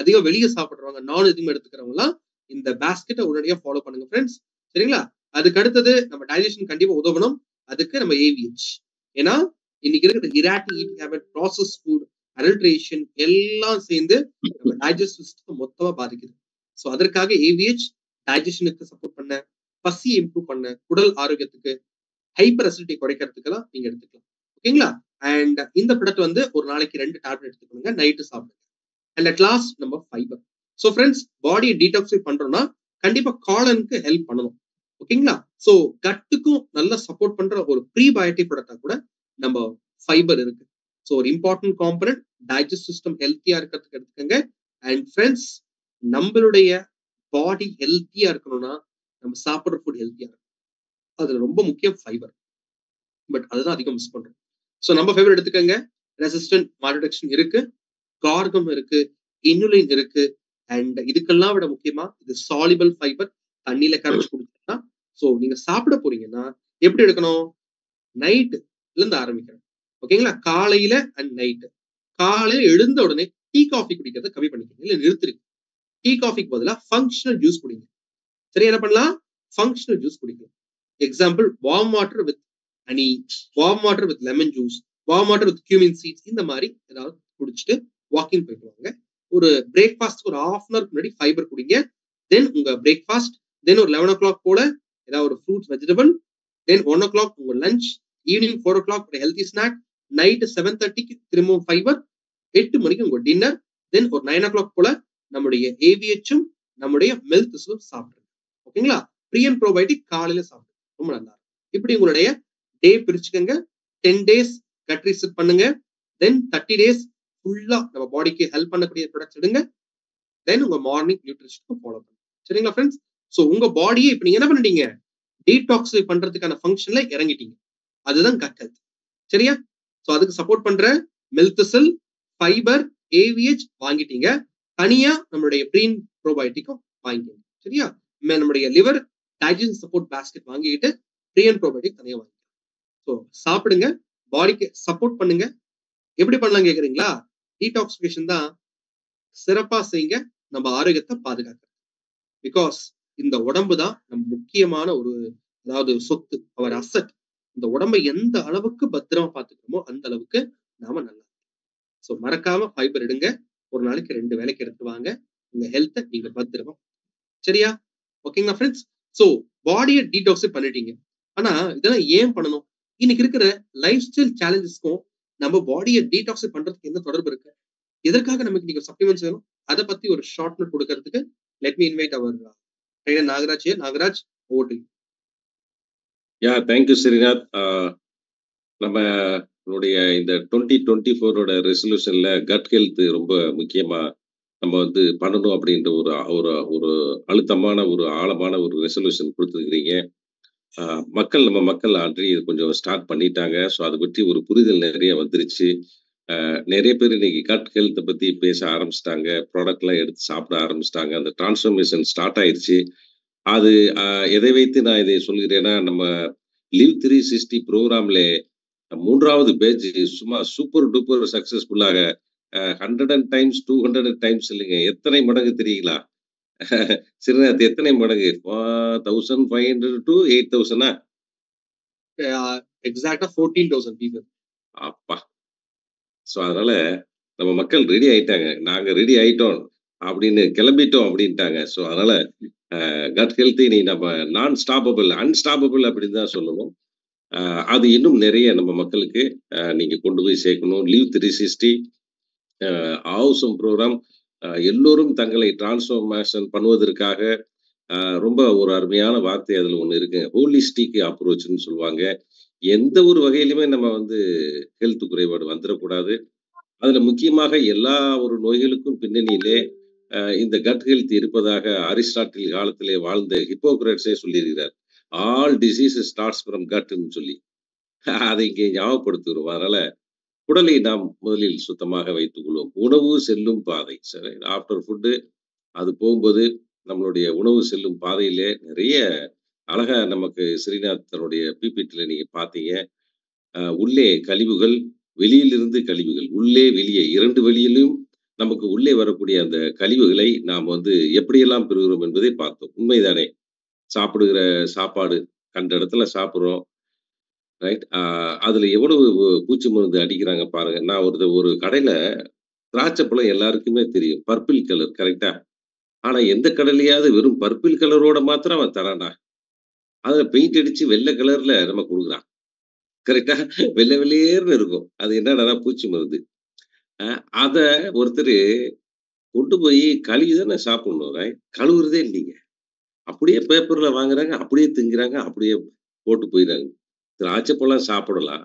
Speaker 1: அதிகம் வெளியே சாப்பிடுறவங்க, நான் எதுவும் எடுத்துக்கிறவங்க எல்லாம் இந்த பாஸ்கெட்டை உடனடியா ஃபாலோ பண்ணுங்க ஃப்ரெண்ட்ஸ். சரிங்களா? அதுக்கு அடுத்தது நம்ம டைஜஷன் கண்டிப்பா உதவணும். அதுக்கு நம்ம ஏவிஹெச். ஏன்னா இன்னைக்கு இருக்கிற erratic eating habit, process food, adulteration எல்லாம் சேர்ந்து நம்ம டைஜஸ்டிவ் சிஸ்டம் மொத்தமா பாதிக்குது. சோ அதற்காக ஏவிஹெச் டைஜஷனுக்கு சப்போர்ட் பண்ண, பசியை இம்ப்ரூவ் பண்ண, குடல் ஆரோக்கியத்துக்கு, ஹைப்பர் அசிடிட்டி குறைக்கிறதுக்கெல்லாம் நீங்க எடுத்துக்கலாம். ஓகேங்களா? அண்ட் இந்த ப்ராடக்ட் வந்து ஒரு நாளைக்கு 2 டேப்லெட் எடுத்துக்கோங்க. நைட்டு சாப்பிடுங்க. அண்ட் அட் லாஸ்ட் நம்ம ஃபைபர். சோ ஃப்ரெண்ட்ஸ் பாடியை டீடாக்சிஃபை பண்றோம்னா கண்டிப்பா காலனுக்கு ஹெல்ப் பண்ணணும். ஓகேங்களா? சோ கட்டுக்கும் நல்லா சப்போர்ட் பண்ற ஒரு ப்ரீபயோட்டிக் ப்ராடக்டா கூட நம்ம ஃபைபர் இருக்கு. சோ ஒரு இம்பார்ட்டன்ட் காம்பனன்ட் டைஜஸ்ட் சிஸ்டம் ஹெல்த்தியா இருக்கிறதுக்கு எடுத்துக்கங்க. அண்ட் ஃப்ரெண்ட்ஸ் நம்மளுடைய பாடி ஹெல்த்தியா இருக்கணும்னா நம்ம சாப்பிடுற ஃபுட் ஹெல்த்தியா இருக்கும். அதுல ரொம்ப முக்கியம் ஃபைபர். பட் அதுதான் அதிகம் மிஸ் பண்றோம். சோ நம்ம ஃபைபர் எடுத்துக்கங்க. ரெசிஸ்டன்ட் மால்டிடக்ஷன் இருக்கு, கார்கம் இருக்கு, இன்சுலின் இருக்கு, அண்ட் இதுக்கெல்லாம் விட முக்கியமா இது சாலிபிள் ஃபைபர், தண்ணியில கரைச்சு குடிச்சா. சோ நீங்க சாப்பிட போறீங்கன்னா எப்படி எடுக்கணும்? நைட்ல இருந்து ஆரம்பிக்கணும். ஓகேங்களா? காலையில அண்ட் நைட்டு. காலையில எழுந்த உடனே டீ காஃபி குடிக்கிறத கம்மி பண்ணிக்கோங்க, இல்ல நிறுத்துருங்க. டீ காஃபிக்கு பதிலா ஃபங்க்ஷனல் ஜூஸ் குடிங்க. சரி, என்ன பண்ணலாம்? ஃபங்க்ஷனல் ஜூஸ் குடிக்கலாம். Example, warm water with honey, warm water with lemon juice, warm water with cumin seeds, இந்த மாதிரி ஏதாவது குடிச்சிட்டு வாக்கிங் போயிட்டு வாங்க. ஒரு பிரேக்ஃபாஸ்ட் ஒரு ஹாஃப் அன் அவருக்கு முன்னாடி ஃபைபர் குடிங்க. தென் உங்க பிரேக்ஃபாஸ்ட், தென் ஒரு 11 o'clock போல ஏதாவது ஒரு ஃப்ரூட்ஸ் வெஜிடபிள், தென் 1 o'clock உங்க லஞ்ச், ஈவினிங் 4 o'clock ஒரு ஹெல்தி ஸ்நாக், நைட் 7:30க்கு திரும்பவும் ஃபைபர், 8 மணிக்கு உங்க டின்னர், தென் ஒரு 9 o'clock போல நம்முடைய ஏவிஹெச்சும் நம்முடைய மில்க் சாப்பிடுங்க. ஓகேங்களா? ப்ரீ அண்ட் ப்ரோபயோட்டிக் காலையில சாப்பிடுங்க, ரொம்ப நல்லா இருக்கும். இப்படி உங்களுடைய டே பிரிச்சுக்கங்க. 10 days கட் ரீசெட் பண்ணுங்க. தென் 30 days ஃபுல்லா நம்ம பாடிக்கு ஹெல்ப் பண்ணக்கூடிய ப்ராடக்ட்ஸ் எடுங்க. தென் உங்க மார்னிங் நியூட்ரிஷன் ஃபாலோ பண்ணுங்க. சரிங்களா ஃப்ரெண்ட்ஸ்? சோ உங்க பாடியை இப்ப நீங்க என்ன பண்ணிட்டீங்க? டீடாக்ஸ் பண்றதுக்கான ஃபங்க்ஷன்ல இறங்கிட்டீங்க. அதுதான் கட் ஹெல்த். சரியா? சோ அதுக்கு சப்போர்ட் பண்ற மெல்திசல், ஃபைபர், ஏவிஹெச் வாங்கிட்டீங்க. தனியா நம்மளுடைய ப்ரீன் ப்ரோபயோட்டிக்கும் வாங்கிக்கோங்க. சரியா? நம்மளுடைய லிவர் டைஜஷன் சப்போர்ட் பாஸ்கெட் வாங்கிட்டு ப்ரீ அண்ட் ப்ரோபயோட்டிக் தனியா வாங்கிக்கலாம். ஸோ சாப்பிடுங்க, பாடிக்கு சப்போர்ட் பண்ணுங்க. எப்படி பண்ணலாம் கேக்குறீங்களா? டீடாக்சிஃபிகேஷன் தான் சிறப்பா செய்யுங்க, நம்ம ஆரோக்கியத்தை பாதுகாக்க. பிகாஸ் இந்த உடம்பு தான் நம்ம முக்கியமான ஒரு, அதாவது சொத்து, அவர் அசட். இந்த உடம்பை எந்த அளவுக்கு பத்திரமா பாத்துக்கிறோமோ அந்த அளவுக்கு நாம நல்லா. சோ மறக்காம ஃபைபர் எடுங்க. ஒரு நாளைக்கு 2 வேளைக்கு எடுத்து வாங்க. உங்க ஹெல்த்தை நீங்க பத்திரமா. சரியா? ஓகேங்களா ஃப்ரெண்ட்ஸ்? சோ பாடியை டீடாக்ஸ் பண்ணிட்டீங்க. ஆனா இதெல்லாம் ஏன் பண்ணணும்? இன்னைக்கு இருக்கிற லைஃப் ஸ்டைல் சேலஞ்சஸ்க்கும் நம்ம பாடியை டீடாக்ஸ் பண்றதுக்கு என்ன தொடர்பு இருக்கு? எதற்காக நமக்கு நீங்க சப்ளிமெண்ட்ஸ் வேணும்? அதை பத்தி ஒரு ஷார்ட் நோட் கொடுக்கறதுக்கு let me invite our trainer Nagaraj. Nagaraj, over to you.
Speaker 2: Yeah, thank you Srinath. நம்மளுடைய இந்த 2024 ரெசல்யூஷன்ல கட் ஹெல்த் ரொம்ப முக்கியமா நம்ம வந்து பண்ணணும் அப்படின்ற ஒரு ஒரு ஒரு அழுத்தமான ஒரு ஆழமான ஒரு ரெசல்யூஷன் கொடுத்துருக்கிறீங்க. நம்ம மக்கள் ஆல்ரெடி கொஞ்சம் ஸ்டார்ட் பண்ணிட்டாங்க. ஸோ அதை பற்றி ஒரு புரிதல் நிறைய வந்துருச்சு. நிறைய பேர் இன்னைக்கு கட் ஹெல்த்தை பத்தி பேச ஆரம்பிச்சிட்டாங்க, ப்ராடக்ட்லாம் எடுத்து சாப்பிட ஆரம்பிச்சிட்டாங்க. அந்த டிரான்ஸ்ஃபர்மேஷன் ஸ்டார்ட் ஆயிடுச்சு. அது எதை வைத்து நான் இதை சொல்கிறேன்னா, நம்ம லிவ் 360 ப்ரோக்ராம்ல 3வது பேட்ச் சும்மா சூப்பர் டூப்பர் சக்சஸ்ஃபுல்லாக 100 times 200 times இல்லைங்க, எத்தனை மடங்கு தெரியுங்களா? சிறுநாத், எத்தனை மடங்கு? 1500 to 8000?
Speaker 1: எக்ஸாக்ட்டா 14,000 பீப்பிள்.
Speaker 2: அப்பா. ஸோ அதனால நம்ம மக்கள் ரெடி ஆயிட்டாங்க. நாங்க ரெடி ஆயிட்டோம் அப்படின்னு கிளம்பிட்டோம் அப்படின்ட்டாங்க. ஸோ அதனால கட் ஹெல்த் இனி நம்ம நான் ஸ்டாப்பபிள், அன்ஸ்டாப்பபிள் அப்படின்னு தான் சொல்லணும். அது இன்னும் நிறைய நம்ம மக்களுக்கு நீங்க கொண்டு போய் சேர்க்கணும். லிவ் 360 ஆவசம் ப்ரோக்ராம் எல்லோரும் தங்களை டிரான்ஸ்ஃபர்மேஷன் பண்ணுவதற்காக ரொம்ப ஒரு அருமையான வார்த்தை அதில் ஒன்று இருக்குங்க, ஹோலிஸ்டிக் அப்ரோச்னு சொல்லுவாங்க. எந்த ஒரு வகையிலுமே நம்ம வந்து ஹெல்த் குறைபாடு வந்துடக்கூடாது. அதுல முக்கியமாக எல்லா ஒரு நோய்களுக்கும் பின்னணியிலே இந்த கட் ஹெல்த் இருப்பதாக அரிஸ்டாட்டில் காலத்திலே வாழ்ந்த ஹிப்போக்ரட்ஸே சொல்லியிருக்கிறார். ஆல் டிசீஸ் ஸ்டார்ட்ஸ் ஃப்ரம் கட்னு சொல்லி அதை இங்கே ஞாபகப்படுத்துகிறோம். அதனால குடலை நாம் முதலில் சுத்தமாக வைத்துக் கொள்வோம். உணவு செல்லும் பாதை, சரி, ஆஃப்டர் ஃபுட்டு அது போகும்போது நம்மளுடைய உணவு செல்லும் பாதையிலே நிறைய அழகா நமக்கு ஸ்ரீநாத் தன்னுடைய பிபிடில நீங்க பார்த்தீங்க. உள்ளே கழிவுகள், வெளியிலிருந்து கழிவுகள், உள்ளே வெளியே 2 வழியிலும் நமக்கு உள்ளே வரக்கூடிய அந்த கழிவுகளை நாம் வந்து எப்படியெல்லாம் பெறுகிறோம் என்பதை பார்த்தோம். உண்மைதானே? சாப்பிடுகிற சாப்பாடு கண்ட இடத்துல சாப்பிடுறோம், ரைட்? அதுல எவ்வளவு பூச்சி மருந்து அடிக்கிறாங்க பாருங்க. நான் ஒரு கடையில திராட்சைப்பழம் எல்லாருக்குமே தெரியும், பர்பிள் கலர், கரெக்டா? ஆனா எந்த கடையிலயாவது வெறும் பர்பிள் கலரோட மாத்திரம் அவன் தரான்டா. அதுல பெயிண்ட் அடிச்சு வெள்ளை கலர்ல நம்ம கொடுக்குறான், கரெக்டா? வெள்ளை வெளியேர்னு இருக்கும். அது என்னடா பூச்சி மருந்து. அத ஒருத்தர் கொண்டு போய் கழுவி தானே சாப்பிடணும், ரைட்? கழுவுறதே இல்லைங்க. அப்படியே பேப்பர்ல வாங்குறாங்க, அப்படியே திங்குறாங்க, அப்படியே போட்டு போயிடுறாங்க. திராட்சை பழம் சாப்பிடலாம்,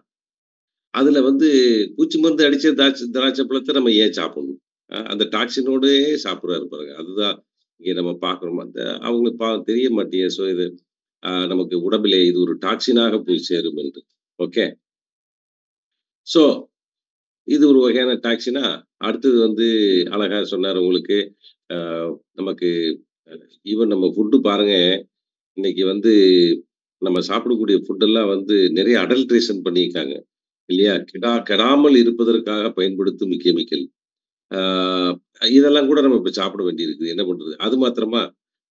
Speaker 2: அதுல வந்து பூச்சி மருந்து அடிச்ச திராட்சை பழத்தை நம்ம ஏன் சாப்பிடணும்? அந்த டாக்ஸினோடே சாப்பிடுறாரு பாருங்க. அதுதான் இங்க நம்ம பார்க்கிறோம். அந்த அவங்களுக்கு தெரிய மாட்டேங்குது. ஸோ இது நமக்கு உடம்பிலே இது ஒரு டாக்ஸினாக போய் சேரும் என்று. ஓகே. ஸோ இது ஒரு வகையான டாக்ஸினா, அடுத்தது வந்து அழகா சொன்னாரு உங்களுக்கு. அ நமக்கு ஈவன் நம்ம ஃபுட் பாருங்க, இன்னைக்கு வந்து நம்ம சாப்பிடக்கூடிய ஃபுட் எல்லாம் வந்து நிறைய அடல்ட்ரேஷன் பண்ணியிருக்காங்க. இல்லையா? கெடாமல் இருப்பதற்காக பயன்படுத்தும் கெமிக்கல். ஆ இதெல்லாம் கூட நம்ம இப்ப சாப்பிட வேண்டியிருக்கு. என்ன பண்றது? அது மாத்திரமா,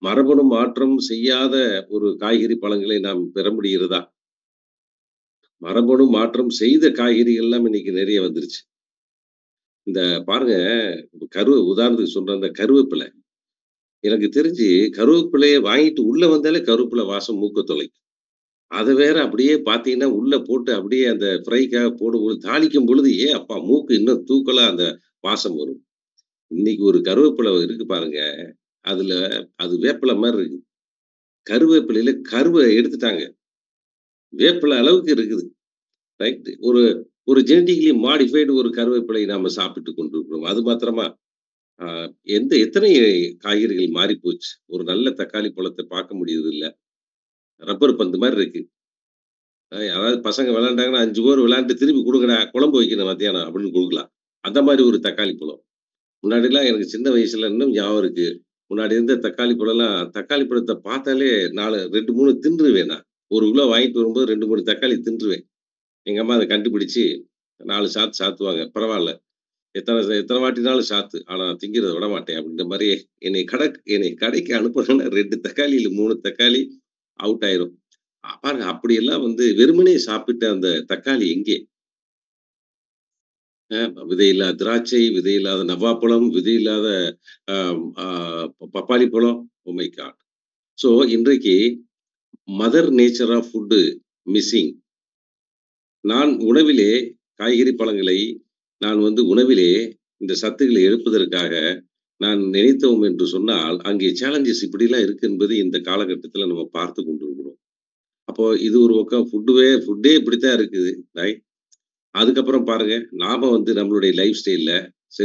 Speaker 2: மரபணு மாற்றம் செய்யாத ஒரு காய்கறி, பழங்களை நாம் பெற முடிகிறதா? மரபணு மாற்றம் செய்த காய்கறிகள் எல்லாம் இன்னைக்கு நிறைய வந்துருச்சு. இந்த பாருங்க, உதாரணத்துக்கு சொல்றேன், இந்த கருவேப்பில. எனக்கு தெரிஞ்சு கருவேப்பிலைய வாங்கிட்டு உள்ள வந்தாலே கருவேப்பில வாசம் மூக்க தொலைக்கும். அத வேற அப்படியே பார்த்தீங்கன்னா, உள்ள போட்டு அப்படியே அந்த ஃப்ரைக்காக போடும்பொழுது, தாளிக்கும் பொழுது, அப்பா! மூக்கு இன்னும் தூக்கலா அந்த வாசம் வரும். இன்னைக்கு ஒரு கருவேப்பில இருக்கு பாருங்க. அதுல அது வேப்பில மாரி இருக்கு. கருவேப்பிலையில கருவ எடுத்துட்டாங்க. வேப்பில அளவுக்கு இருக்குது. ரைட். ஒரு ஒரு ஜெனடிக்கலி மாடிஃபைடு ஒரு கருவேப்பிலை நாம சாப்பிட்டுக் கொண்டிருக்கிறோம். அது மாத்திரமா, ஆ எத்தனை காய்கறிகள் மாறிப்போச்சு. ஒரு நல்ல தக்காளி பழத்த பார்க்க முடியறதில்ல. ரப்பர் பந்து மாரி இருக்கு. அதாவது பசங்க விளையாண்டாங்கன்னா 5 ஓவர் விளையாண்டுட்டு திருப்பி குடுங்கடா, குழம்பு வைக்கணும் மத்தியானம் அப்படின்னு குடுக்கலாம். அந்த மாரி ஒரு தக்காளி பழம். முன்னாடிலாம் எனக்கு சின்ன வயசுல இன்னும் ஞாபகம் இருக்கு. முன்னாடி இருந்த தக்காளி பழம்லாம் தக்காளி பழத்த பார்த்தாலே 2, 3 தின்றுவேன் நான். 1 கிலோ வாங்கிட்டு வரும்போது 2, 3 தக்காளி தின்றுவேன். எங்க அம்மா அத கண்டுபிடிச்சு 4 சாத்து சாத்துவாங்க. பரவால்ல. எத்தன வாட்டினாலும் சாத்து. ஆனா திங்கிறத விடமாட்டேன் அப்படின்ற மாரி என்னைய கடைக்கு அனுப்புனாங்கன்னா 2 தக்காளி இல்ல 3 தக்காளி அவுட் ஆயிரும். பாருங்க அப்படியெல்லாம் வந்து வெறுமனே சாப்பிட்ட அந்த தக்காளி எங்கே? அ விதையில்லா திராட்சை, விதையில்லாத நவாப்பழம், விதையில்லாத அ ஆ பப்பாளி பழம். Oh my God! ஸோ இன்றைக்கு mother nature of food missing. நான் உணவிலே காய்கறி, பழங்களை நான் வந்து உணவிலே இந்த சத்துக்களை எடுப்பதற்காக நான் நினைத்தோம் என்று சொன்னால், அங்கே சேலஞ்சஸ் இப்படிலாம் இருக்கு என்பது இந்த காலகட்டத்தில நம்ம பார்த்து கொண்டிருக்கிறோம். அப்போ இது ஒரு பக்கம் ஃபுட்டே இப்படித்தான் இருக்குது. ரைட். அதுக்கப்புறம் பாருங்க, நாம வந்து நம்மளுடைய லைஃப் ஸ்டைல்ல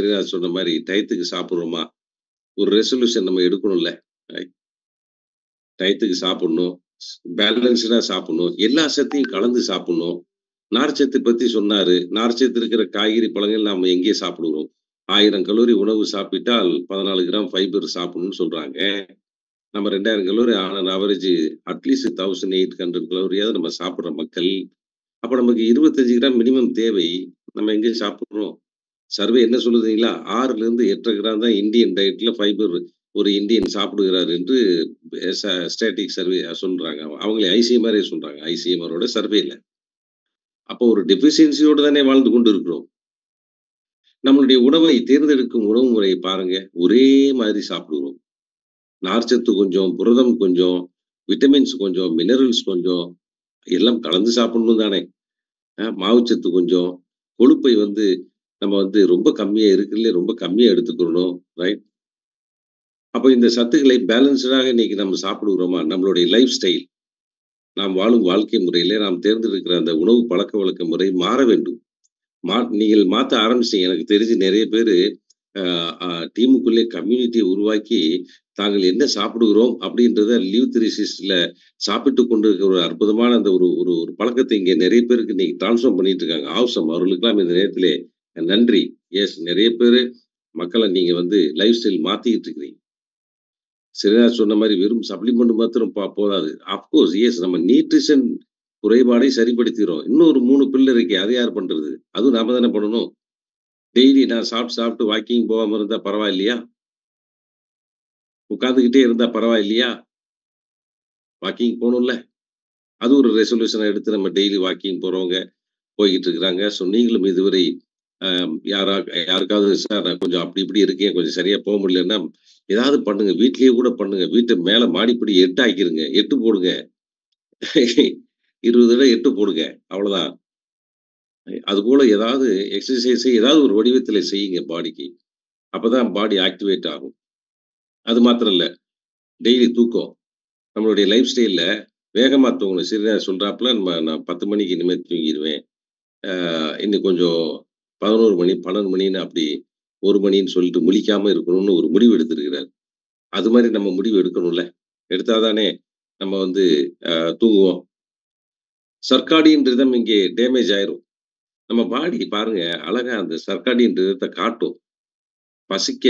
Speaker 2: நான் சொன்ன மாரி டயத்துக்கு சாப்பிடுறோமா? ஒரு ரெசல்யூஷன் நம்ம எடுக்கணும்ல. ரைட். டயத்துக்கு சாப்பிடணும். பேலன்ஸ்டா சாப்பிடணும். எல்லா சத்தையும் கலந்து சாப்பிடணும். நார்ச்சத்து பத்தி சொன்னாரு. நார்ச்சத்து இருக்கிற காய்கறி, பழங்கள் நாம எங்கே சாப்பிடுகிறோம்? 1000 கலோரி உணவு சாப்பிட்டால் 14 கிராம் ஃபைபர் சாப்பிடணும்னு சொல்றாங்க. நம்ம 2000 calorie on an average at least 1800 கலோரியாவது நம்ம சாப்பிடுற மக்கள். அப்ப நமக்கு 25 கிராம் மினிமம் தேவை. நம்ம எங்க சாப்பிடுறோம்? சர்வே என்ன சொல்லுதுங்களா? 6லிருந்து 8 கிராம் தான் இந்தியன் டயட்ல ஃபைபர் ஒரு இந்தியன் சாப்பிடுகிறார் என்று ஸ்டாட்டிக் சர்வே சொல்றாங்க. அவங்களே ஐசிஎம்ஆரே சொல்றாங்க. ஐசிஎம்ஆரோட சர்வேல. அப்போ ஒரு டெஃபிஷியன்சியோட தானே வாழ்ந்து கொண்டு இருக்கிறோம். நம்மளுடைய உணவை தேர்ந்தெடுக்கும் உணவு முறையை பாருங்க. ஒரே மாதிரி சாப்பிடுகிறோம். நார்ச்சத்து கொஞ்சம், புரதம் கொஞ்சம், விட்டமின்ஸ் கொஞ்சம், மினரல்ஸ் கொஞ்சம் எல்லாம் கலந்து சாப்பிடணும் தானே! மாவுச்சத்து கொஞ்சம், கொழுப்பை வந்து நம்ம வந்து ரொம்ப கம்மியா இருக்கிறதுலயே ரொம்ப கம்மியா எடுத்துக்கிறணும். ரைட். அப்ப இந்த சத்துக்களை பேலன்ஸ்டாக இன்னைக்கு நம்ம சாப்பிடுகிறோமா? நம்மளுடைய லைஃப் ஸ்டைல், நாம் வாழும் வாழ்க்கை முறையிலே நாம் தேர்ந்தெடுக்கிற அந்த உணவு பழக்கவழக்க முறை மாற வேண்டும். நீங்கள் மாத்த ஆரம்பிச்சிட்டீங்க. எனக்கு தெரிஞ்சு நெறைய பேரு அ அ டீமுக்குள்ளே கம்யூனிட்டிய உருவாக்கி, தாங்கள் என்ன சாப்பிடுகிறோம் அப்படின்றத லிவ் 360ல சாப்பிட்டுக் கொண்டிருக்கிற ஒரு அற்புதமான அந்த ஒரு ஒரு ஒரு பழக்கத்தை இங்க நெறைய பேருக்கு இன்னைக்கு ட்ரான்ஸ்ஃபார்ம் பண்ணிட்டு இருக்காங்க. ஆவ்சம் அவர்களுக்கெல்லாம் இந்த நேரத்திலே நன்றி. எஸ், நெறைய பேரு மக்கள நீங்க வந்து லைஃப் ஸ்டைல் மாத்திக்கிட்டு இருக்கிறீங்க. சிலர் சொன்ன மாரி வெறும் சப்ளிமெண்ட் மாத்திரம் போதாது. அஃப்கோர்ஸ் எஸ், நம்ம நியூட்ரிஷன் குறைபாடை சரிப்படுத்திறோம். இன்னும் ஒரு 3 பில்லர் இருக்கே. அத யார் பண்றது? அதுவும் நாம தானே பண்ணணும். டெய்லி நான் சாப்பிட்டு, சாப்பிட்டு வாக்கிங் போகாம இருந்தா பரவாயில்லையா? உட்கார்ந்துகிட்டே இருந்தா பரவாயில்லையா? வாக்கிங் போணும்ல. அது ஒரு ரெசல்யூஷனா எடுத்து நம்ம டெய்லி வாக்கிங் போறவங்க போய்க்கிட்டு இருக்கிறாங்க. ஸோ நீங்களும் இதுவரை அ யாருக்காவது சார் நான் கொஞ்சம் அப்படி இப்படி இருக்கேன். கொஞ்சம் சரியா போ முடியலன்னா, ஏதாவது பண்ணுங்க. வீட்லயே கூட பண்ணுங்க. வீட்டு மேல மாடிப்படி 8 ஆக்கிருங்க. 8 போடுங்க. 20 தடவ 8 போடுங்க. அவ்வளோதான். அதுபோல ஏதாவது எக்ஸர்சைஸ ஏதாவது ஒரு வடிவத்தில செய்யுங்க பாடிக்கு. அப்பதான் பாடி ஆக்டிவேட் ஆகும். அது மாத்திரம் இல்ல. டெய்லி தூக்கம். நம்மளுடைய லைஃப் ஸ்டைல்ல வேகமா தூங்கணும். சிறுநீர் சொல்றாப்புல நான் 10 மணிக்கு இனிமே தூங்கிருவேன். இன்னும் கொஞ்சம் 11 மணி, 12 மணின்னு அப்படி 1 மணின்னு சொல்லிட்டு முழிக்காம இருக்கணும்னு ஒரு முடிவு எடுத்திருக்கிறாரு. அது மாரி நம்ம முடிவு எடுக்கணும்ல. எடுத்தா தானே நம்ம வந்து தூங்குவோம். சர்க்காடியன் ரிதம் இங்கே டேமேஜ் ஆயிரும். நம்ம பாடி பாருங்க, அழகா அந்த சர்க்காடியன் ரிதத்த காட்டும். பசிக்க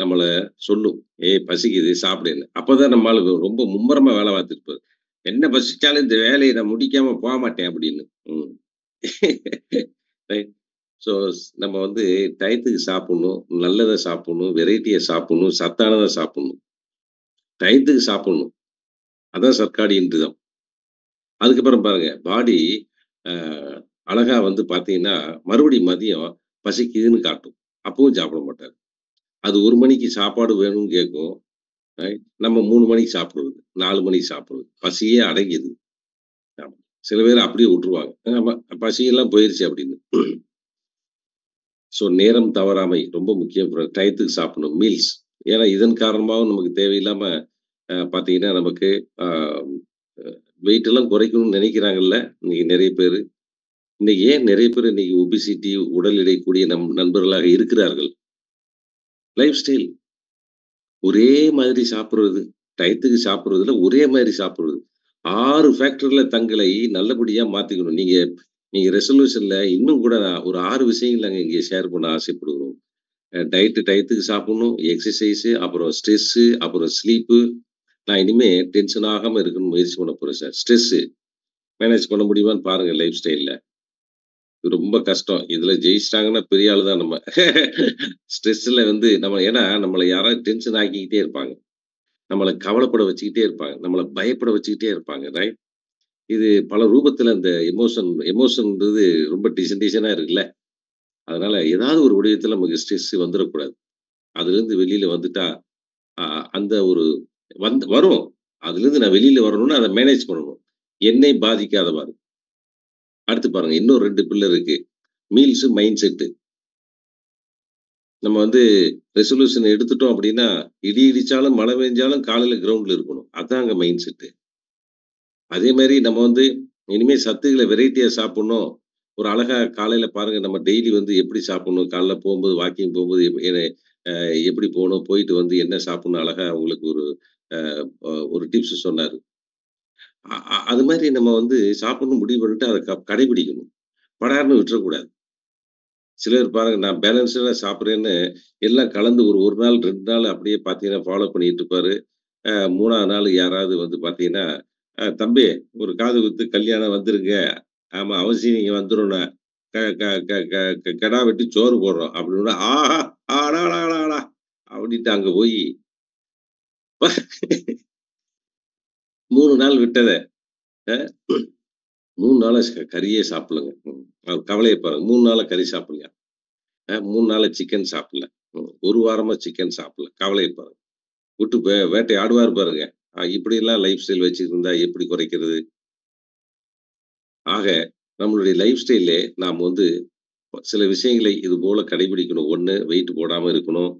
Speaker 2: நம்மள சொல்லும். "ஏய் பசிக்குது சாப்பிடுன்னு." அப்பதான் நம்ம ஆளு ரொம்ப மும்மரமா வேலை பார்த்துட்டு இருப்பாரு. "என்ன பசிச்சாலும் இந்த வேலைய நான் முடிக்காம போமாட்டேன்" அப்படின்னு. ம். ரைட். ஸோ நம்ம வந்து டயத்துக்கு சாப்பிடணும், நல்லத சாப்பிடணும், வெரைட்டிய சாப்பிடணும், சத்தானத சாப்பிடணும். டயத்துக்கு சாப்பிடணும். அதான் சர்க்காடியன் ரிதம். அதுக்கப்புறம் பாருங்க, பாடி அ அழகா வந்து பார்த்தீங்கன்னா, மறுபடியும் மதியம் பசிக்குதுன்னு காட்டும். அப்பவும் சாப்பிட மாட்டாரு. அது 1 மணிக்கு சாப்பாடு வேணும்னு கேட்கும். நம்ம 3 மணிக்கு சாப்பிடுறது, 4 மணிக்கு சாப்பிடுறது. பசியே அடங்கிது. ஆமா. சில பேர் அப்படியே விட்டுருவாங்க. ஆமா பசியெல்லாம் போயிருச்சு அப்படின்னு. ஸோ நேரம் தவறாமை ரொம்ப முக்கியம். டயத்துக்கு சாப்பிடணும். மீல்ஸ். ஏன்னா இதன் காரணமாவும் நமக்கு தேவையில்லாம பார்த்தீங்கன்னா, நமக்கு அ வெயிட் எல்லாம் குறைக்கணும்னு நினைக்கிறாங்கல்ல, இன்னைக்கு நெறைய பேரு. இன்னைக்கு ஏன் நெறைய பேர் இன்னைக்கு ஒபிசிட்டி, உடல் எடை கூடிய நண்பர்களாக இருக்கிறார்கள்? Life style. ஒரே மாதிரி சாப்பிடுறது. டயத்துக்கு சாப்பிடுறதுல ஒரே மாரி சாப்பிடுறது. 6 ஃபேக்டர்ல தங்களை நல்லபடியா மாத்திக்கணும். நீங்க நீங்க ரெசல்யூஷன்ல இன்னும் கூட நான் ஒரு 6 விஷயங்கள் நாங்க இங்க ஷேர் பண்ண ஆசைப்படுகிறோம். டயத்துக்கு சாப்பிடணும், எக்ஸர்சைஸு, அப்புறம் ஸ்ட்ரெஸ்ஸு, அப்புறம் ஸ்லீப்பு. நான் இனிமே டென்ஷன் ஆகாம இருக்கணும்னு முயற்சி பண்ண போறேன் சார். ஸ்ட்ரெஸ்ஸு மேனேஜ் பண்ண முடியுமான்னு பாருங்க லைஃப் ஸ்டைல்ல. இது ரொம்ப கஷ்டம். இதுல ஜெயிச்சுட்டாங்கன்னா பெரிய ஆளு தான் நம்ம. ஸ்ட்ரெஸ்ல வந்து நம்ம ஏன்னா நம்மள யாராவது டென்ஷன் ஆக்கிக்கிட்டே இருப்பாங்க. நம்மள கவலைப்பட வச்சுக்கிட்டே இருப்பாங்க. நம்மள பயப்பட வச்சுக்கிட்டே இருப்பாங்க. ரைட்? இது பல ரூபத்துல இந்த எமோஷன்ன்றது ரொம்ப டிசன்டேஷனா இருக்குல்ல. அதனால ஏதாவது ஒரு வடிவத்துல நமக்கு ஸ்ட்ரெஸ் வந்துறக்கூடாது. அதுலருந்து வெளியில வந்துட்டா, அ அந்த ஒரு வரும். அதுலருந்து நான் வெளியில வரணும்னா அத மேனேஜ் பண்ணணும். என்னை பாதிக்காதவாறு. அடுத்து பாருங்க இன்னும் 2 பில்லர் இருக்கு. Meals, mind set. நம்ம வந்து ரெசல்யூஷன் எடுத்துட்டோம் அப்படின்னா, இடி இடிச்சாலும், மழை பெஞ்சாலும் காலையில கிரவுண்ட்ல இருக்கணும். அதாங்க மைண்ட் செட். அதே மாரி நம்ம வந்து இனிமே சத்துக்கள வெரைட்டியா சாப்பிடணும். ஒரு அழகா காலையில பாருங்க நம்ம டெய்லி வந்து எப்படி சாப்பிடணும்? காலைல போம்போது வாக்கிங் போம்போது எப்படி போணும்? போயிட்டு வந்து என்ன சாப்பிடணும்? அழகா உங்களுக்கு ஒரு அ ஒரு டிப்ஸ் சொன்னாரு. அது மாரி நம்ம வந்து சாப்பிடணும்னு முடிவு பண்ணிட்டு அத கடைபிடிக்கணும். படார்ன்னு விட்டுறக்கூடாது. சிலர் பாருங்க நான் பேலன்ஸ்டா சாப்பிடுறேன்னு எல்லாம் கலந்து ஒரு 1 நாள், 2 நாள் அப்படியே பார்த்தீங்கன்னா ஃபாலோ பண்ணிட்டு இருப்பாரு. 3வது நாள் யாராவது வந்து பார்த்தீங்கன்னா, தம்பி ஒரு காது குத்து கல்யாணம் வந்துருங்க. ஆமா அவசியம் நீங்க வந்துரணும். க க க க க கெடா வெட்டி சோறு போடுறோம்." அப்படின்னா, ஆஹா! அடாடாடாடா! அப்படின்ட்டு அங்க போயி 3 நாள் விட்டத, அ 3 நாளா கறியே சாப்பிடலங்க. அவர் கவலைய பாருங்க. 3 நாளா கறி சாப்பிடலையாம். 3 நாளா சிக்கன் சாப்பிடல. 1 வாரமா சிக்கன் சாப்பிடல. கவலைய பாருங்க. விட்டு வேட்டையாடுவாரு பாருங்க. இப்படியெல்லாம் லைஃப் ஸ்டைல் வச்சிருந்தா எப்படி குறைக்கிறது? ஆக நம்மளுடைய லைஃப் ஸ்டைல்லே நாம் வந்து சில விஷயங்களை இது போல கடைபிடிக்கணும். 1 வெயிட் போடாம இருக்கணும்.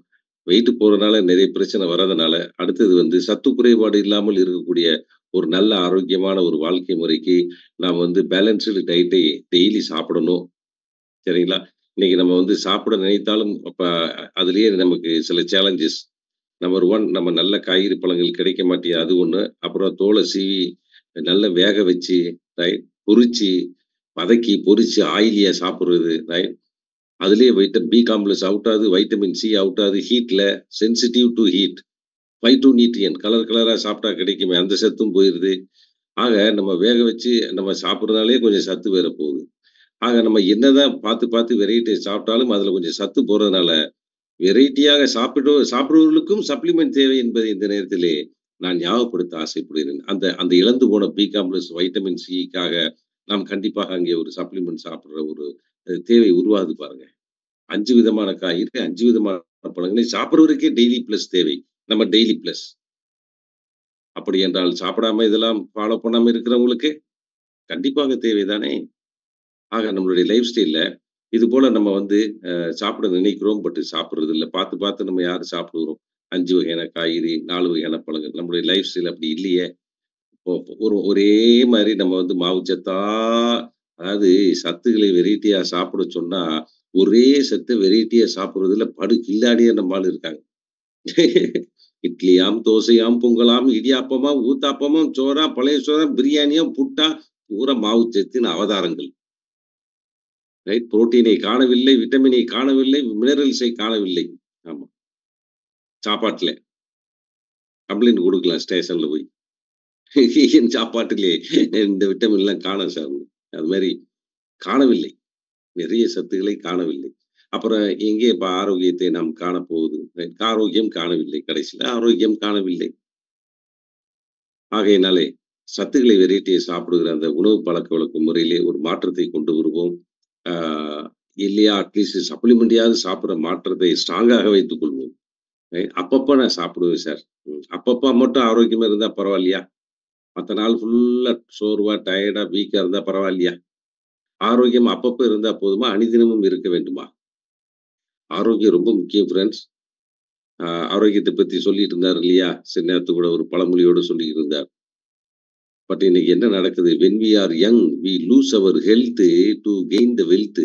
Speaker 2: வெயிட் போடுறனால நிறைய பிரச்சனை வர்றதுனால, அடுத்தது வந்து சத்து குறைபாடு இல்லாமல் இருக்கக்கூடிய ஒரு நல்ல ஆரோக்கியமான ஒரு வாழ்க்கை முறைக்கு நாம் வந்து பேலன்ஸ்டு டயட்டை டெய்லி சாப்பிடணும். சரிங்களா? இன்னைக்கு நம்ம வந்து சாப்பிட நினைத்தாலும் அப்ப அதிலேயே நமக்கு சில சேலஞ்சஸ். நம்பர் 1 நம்ம நல்ல காய்கறி, பழங்கள் கிடைக்க மாட்டியே அது 1. அப்புறம் தோல சீவி நல்லா வேக வச்சு, ரைட்? பொரிச்சு, வதக்கி, பொரிச்சு ஆயிலியா சாப்பிடுறது, ரைட்? அதிலேயே பி காம்ப்ளெக்ஸ் அவுட் ஆகுது, வைட்டமின் சி அவுட் ஆகுது ஹீட்ல. Sensitive to heat. Phytonutrient colour கலரா சாப்பிட்டா கிடைக்குமே, அந்த சத்தும் போயிருது. ஆக நம்ம வேக வச்சு நம்ம சாப்பிடுறதுனாலயே கொஞ்சம் சத்து வேற போகுது. ஆக நம்ம என்னதான் பார்த்து பார்த்து வெரைட்டி சாப்பிட்டாலும் அதில கொஞ்சம் சத்து போறதுனால வெரைட்டியாக சாப்பிடுபவர்களுக்கும் சப்ளிமெண்ட் தேவை என்பதை இந்த நேரத்திலே நான் ஞாபகப்படுத்த ஆசைப்படுகிறேன். அந்த அந்த இழந்து போன பி காம்ப்ளெக்ஸ், வைட்டமின் சிக்காக நாம் கண்டிப்பாக அங்கே ஒரு சப்ளிமெண்ட் சாப்பிடுற ஒரு தேவை உருவாகுது பாருங்க. 5 விதமான காய்கறி, 5 விதமான பழங்களை சாப்பிடுவதற்கே டெய்லி பிளஸ் தேவை. நம்ம டெய்லி பிளஸ். அப்படி என்றால் சாப்பிடாம இதெல்லாம் ஃபாலோ பண்ணாம இருக்கிறவங்களுக்கு கண்டிப்பாக தேவை தானே! ஆக நம்மளுடைய லைஃப் ஸ்டைல்ல இது போல நம்ம வந்து சாப்பிட நினைக்கிறோம். பட் சாப்பிடுறது இல்ல. பார்த்து, பார்த்து நம்ம யாரு சாப்பிடுறோம்? 5 வகையான காய்கறி, 4 வகையான பழங்கள். நம்முடைய லைஃப் ஸ்டைல் அப்படி இல்லையே! இப்போ ஒரே மாரி நம்ம வந்து மாவுச்சத்தா அதாவது சத்துக்களை வெரைட்டியா சாப்பிட சொன்னா, ஒரே சத்த வெரைட்டியா சாப்பிடுறதுல படு கில்லாடியா நம்ம ஆளு இருக்காங்க. இட்லியாம், தோசையாம், பொங்கலாம், இடியாப்பமாம், ஊத்தாப்பமாம், சோறா, பழைய சோறா, பிரியாணியா, புட்டா பூரா மாவுச்சத்தின் அவதாரங்கள். ரைட்? புரோட்டீனை காணவில்லை, விட்டமினை காணவில்லை, மினரல்ஸை காணவில்லை. ஆமா. சாப்பாட்டுல கம்ப்ளைண்ட் கொடுக்கலாம் ஸ்டேஷன்ல போய். என் சாப்பாட்டிலே இந்த விட்டமின்லாம் காணோம் சார். அது மாதிரி காணவில்லை. நிறைய சத்துக்களை காணவில்லை. அப்புறம் எங்கே இப்ப ஆரோக்கியத்தை நாம் காணப்போகுது? ஆரோக்கியம் காணவில்லை. கடைசியில ஆரோக்கியம் காணவில்லை. ஆகையினாலே சத்துக்களை வெரைட்டியை சாப்பிடுகிற அந்த உணவு பழக்கவழக்க முறையிலே ஒரு மாற்றத்தை கொண்டு வருவோம். இல்லையா அட்லீஸ்ட் சப்ளிமெண்ட்டையாவது சாப்பிடுற மாற்றத்தை ஸ்ட்ராங்காக வைத்துக் கொள்வோம். அப்பப்ப நான் சாப்பிடுவேன் சார். அப்பப்ப மட்டும் ஆரோக்கியமா இருந்தா பரவாயில்லையா? மத்த நாள் ஃபுல்லா சோர்வா, டயர்டா, வீக்கா இருந்தா பரவாயில்லையா? ஆரோக்கியம் அப்பப்ப இருந்தா போதுமா? அனுதினமும் இருக்க வேண்டுமா? ஆரோக்கியம் ரொம்ப முக்கியம் ஃப்ரெண்ட்ஸ். ஆரோக்கியத்தை பத்தி சொல்லிட்டு இருந்தார் இல்லையா? சில நேரத்து கூட ஒரு பழமொழியோட சொல்லிட்டு இருந்தார். பட் இன்னைக்கு என்ன நடக்குது? when we are young we lose our health to gain the wealth.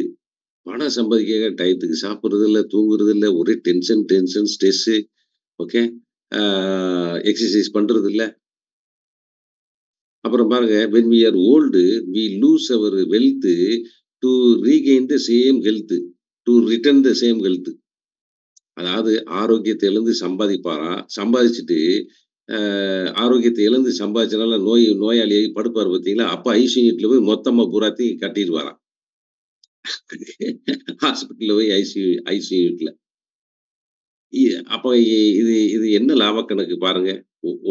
Speaker 2: பணம் சம்பாதிக்க டயத்துக்கு சாப்பிடுறது இல்ல, தூங்குறது இல்ல, ஒரே டென்ஷன் ஸ்ட்ரெஸ். ஓகே, எக்ஸசைஸ் பண்றது இல்ல. அப்புறம் பாருங்க, when we are old we lose our wealth to regain the same health, to return the same health. அதாவது ஆரோக்கியத்தை இழந்து சம்பாதிப்பாராம், சம்பாதிச்சுட்டு ஆரோக்கியத்தை இழந்து சம்பாதிச்சனால நோயாளியாகி படுப்பார் பார்த்தீங்களா? அப்ப ஐசியூ யூனிட்ல போய் மொத்தமா பூராத்தையும் கட்டிடுவாராம். ஹாஸ்பிட்டல்ல போய் ஐசியூ யூனிட்ல. அப்ப இது இது என்ன லாப கணக்கு பாருங்க.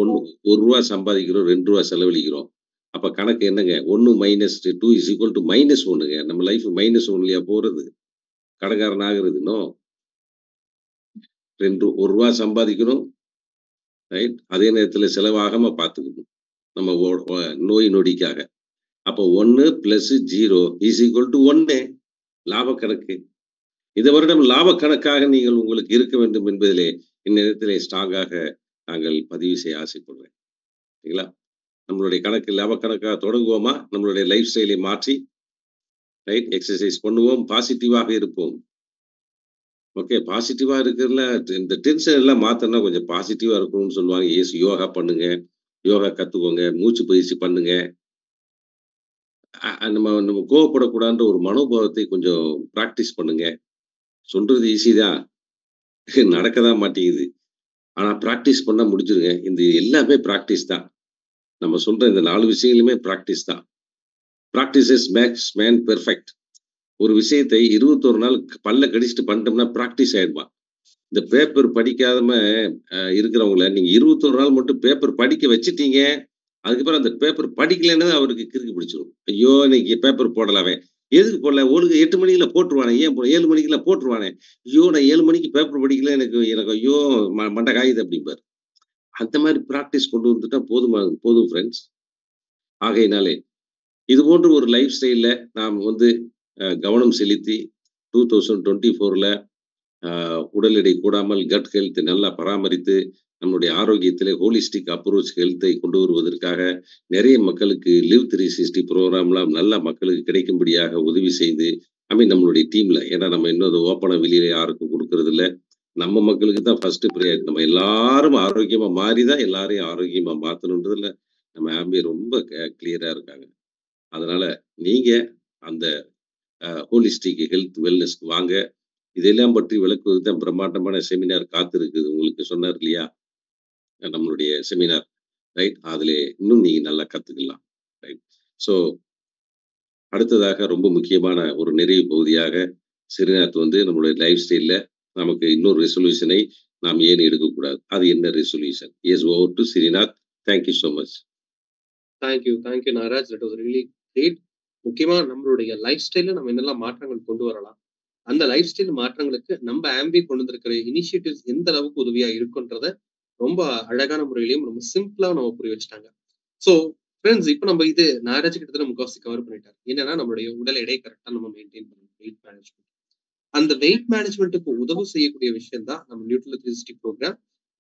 Speaker 2: ₹1 சம்பாதிக்கிறோம், ₹2 செலவழிக்கிறோம். அப்ப கணக்கு என்னங்க? 1 - 2 = -1ங்க. நம்ம லைஃப் -1லயா போறது? கடைக்காரன் ஆகுறது? நோ. ₹1 சம்பாதிக்கணும், ரைட்? அதே நேரத்துல செலவாகாம பார்த்துக்கணும். நம்ம நோய் நொடிக்காக. அப்ப 1 + 0 = 1 லாப கணக்கு. இந்த வருடம் லாப கணக்காக நீங்கள் உங்களுக்கு இருக்க வேண்டும் என்பதிலே இந்நேரத்திலே ஸ்ட்ராங்காக நாங்கள் பதிவு செய்ய ஆசைப்படுறேன். சரிங்களா? நம்மளுடைய கணக்கு லாப கணக்காக தொடங்குவோமா? நம்மளுடைய லைஃப் ஸ்டைலை மாற்றி, ரைட், எக்ஸசைஸ் பண்ணுவோம், பாசிட்டிவாக இருப்போம். ஓகே, பாசிட்டிவா இருக்கிறதுல இந்த டென்ஷன் எல்லாம் மாத்தணும்னா கொஞ்சம் பாசிட்டிவா இருக்கணும்னு சொல்லுவாங்க. எஸ், யோகா பண்ணுங்க, யோகா கத்துக்கோங்க, மூச்சு பயிற்சி பண்ணுங்க. நம்ம கோவப்படக்கூடாதுன்ற ஒரு மனோபாவத்தை கொஞ்சம் பிராக்டிஸ் பண்ணுங்க. சொல்றது ஈஸி தான், நடக்க தான் மாட்டேங்குது. ஆனா பிராக்டிஸ் பண்ணா முடிஞ்சிருங்க. இந்த எல்லாமே பிராக்டிஸ் தான். நம்ம சொல்ற இந்த 4 விஷயங்களுமே பிராக்டிஸ் தான். Practices makes man perfect. ஒரு விஷயத்தை 21 நாள் பல்ல கடிச்சிட்டு பண்ணிட்டோம்னா பிராக்டிஸ் ஆயிடுமா? இந்த பேப்பர் படிக்காம இருக்கிறவங்கள நீங்க 21 நாள் மட்டும் பேப்பர் படிக்க வச்சுட்டீங்க. அதுக்கப்புறம் அந்த பேப்பர் படிக்கலைன்னு அவருக்கு கிறுக்கு பிடிச்சிரும். ஐயோ, இன்னைக்கு பேப்பர் போடலாமே, எதுக்கு போடல? ஒழுங்கு 8 மணிக்குள்ள போட்டுருவானே, ஏன் 7 மணிக்குள்ள போட்டுருவானே. ஐயோ, நான் 7 மணிக்கு பேப்பர் படிக்கல, எனக்கு ஐயோ மண்டை காயுது அப்படிம்பாரு. அந்த மாதிரி பிராக்டிஸ் கொண்டு வந்துட்டா போதும் ஃப்ரெண்ட்ஸ். ஆகையினாலே இது போன்ற ஒரு லைஃப் ஸ்டைல்ல நாம் கவனம் செலுத்தி 2024ல உடல் எடை கூடாமல் கட் ஹெல்த் நல்லா பராமரித்து நம்மளுடைய ஆரோக்கியத்திலே ஹோலிஸ்டிக் அப்ரோச் ஹெல்த்தை கொண்டு வருவதற்காக நிறைய மக்களுக்கு லிவ் 360 ப்ரோக்ராம்லாம் நல்லா மக்களுக்கு கிடைக்கும்படியாக உதவி செய்து, நம்மளுடைய டீம்ல, ஏன்னா நம்ம இன்னும் ஓப்பனா வெளியில யாருக்கும் கொடுக்கறது இல்லை. நம்ம மக்களுக்கு தான் ஃபர்ஸ்ட் ப்ரையாரிட்டி. நம்ம எல்லாரும் ஆரோக்கியமா மாறிதான் எல்லாரையும் ஆரோக்கியமா மாத்தணுன்றதுல நம்ம ஆம்பி ரொம்ப கிளியரா இருக்காங்க. அதனால நீங்க அந்த ஹோலிஸ்டிக் ஹெல்த் வெல்னஸ்க்கு வாங்க. இதெல்லாம் பற்றி விளக்குவதற்கு தான் பிரம்மாண்டமான செமினார் காத்திருக்குது. உங்களுக்கு சொன்னார் இல்லையா நம்மளுடைய செமினார், ரைட்? அதுல இன்னும் நீங்க நல்லா கத்துக்கலாம், ரைட்? ஸோ அடுத்ததாக ரொம்ப முக்கியமான ஒரு நிறைவு பகுதியாக ஸ்ரீநாத் நம்மளுடைய லைஃப் ஸ்டைல்ல நமக்கு இன்னொரு ரெசல்யூஷனை நாம் ஏன் எடுக்கக்கூடாது? அது என்ன resolution? Yes, over to Srinath. Thank you so much.
Speaker 1: Thank you Nagaraj. That was really great. முக்கியமா நம்மளுடைய லைஃப் ஸ்டைல்ல நம்ம என்னெல்லாம் மாற்றங்கள் கொண்டு வரலாம், அந்த லைஃப் ஸ்டைல் மாற்றங்களுக்கு நம்ம ஆம்பி கொண்டு வந்திருக்கிற இனிஷியேட்டிவ்ஸ் எந்த அளவுக்கு உதவியா இருக்குன்றத ரொம்ப அழகான முறையிலையும் ரொம்ப சிம்பிளா நம்ம புரிய வச்சுட்டாங்க. ஸோ ஃப்ரெண்ட்ஸ், இப்போ நம்ம இது நாகராஜ் கிட்டத்தட்ட முக்காவாசி கவர் பண்ணிட்டார். என்னன்னா நம்மளுடைய உடல் எடை கரெக்டா நம்ம மெயின்டைன் பண்ணணும், வெயிட் மேனேஜ்மெண்ட். அந்த வெயிட் மேனேஜ்மெண்ட்டுக்கு உதவி செய்யக்கூடிய விஷயம் தான் நம்ம நியூட்ரல் 360 ப்ரோக்ராம்.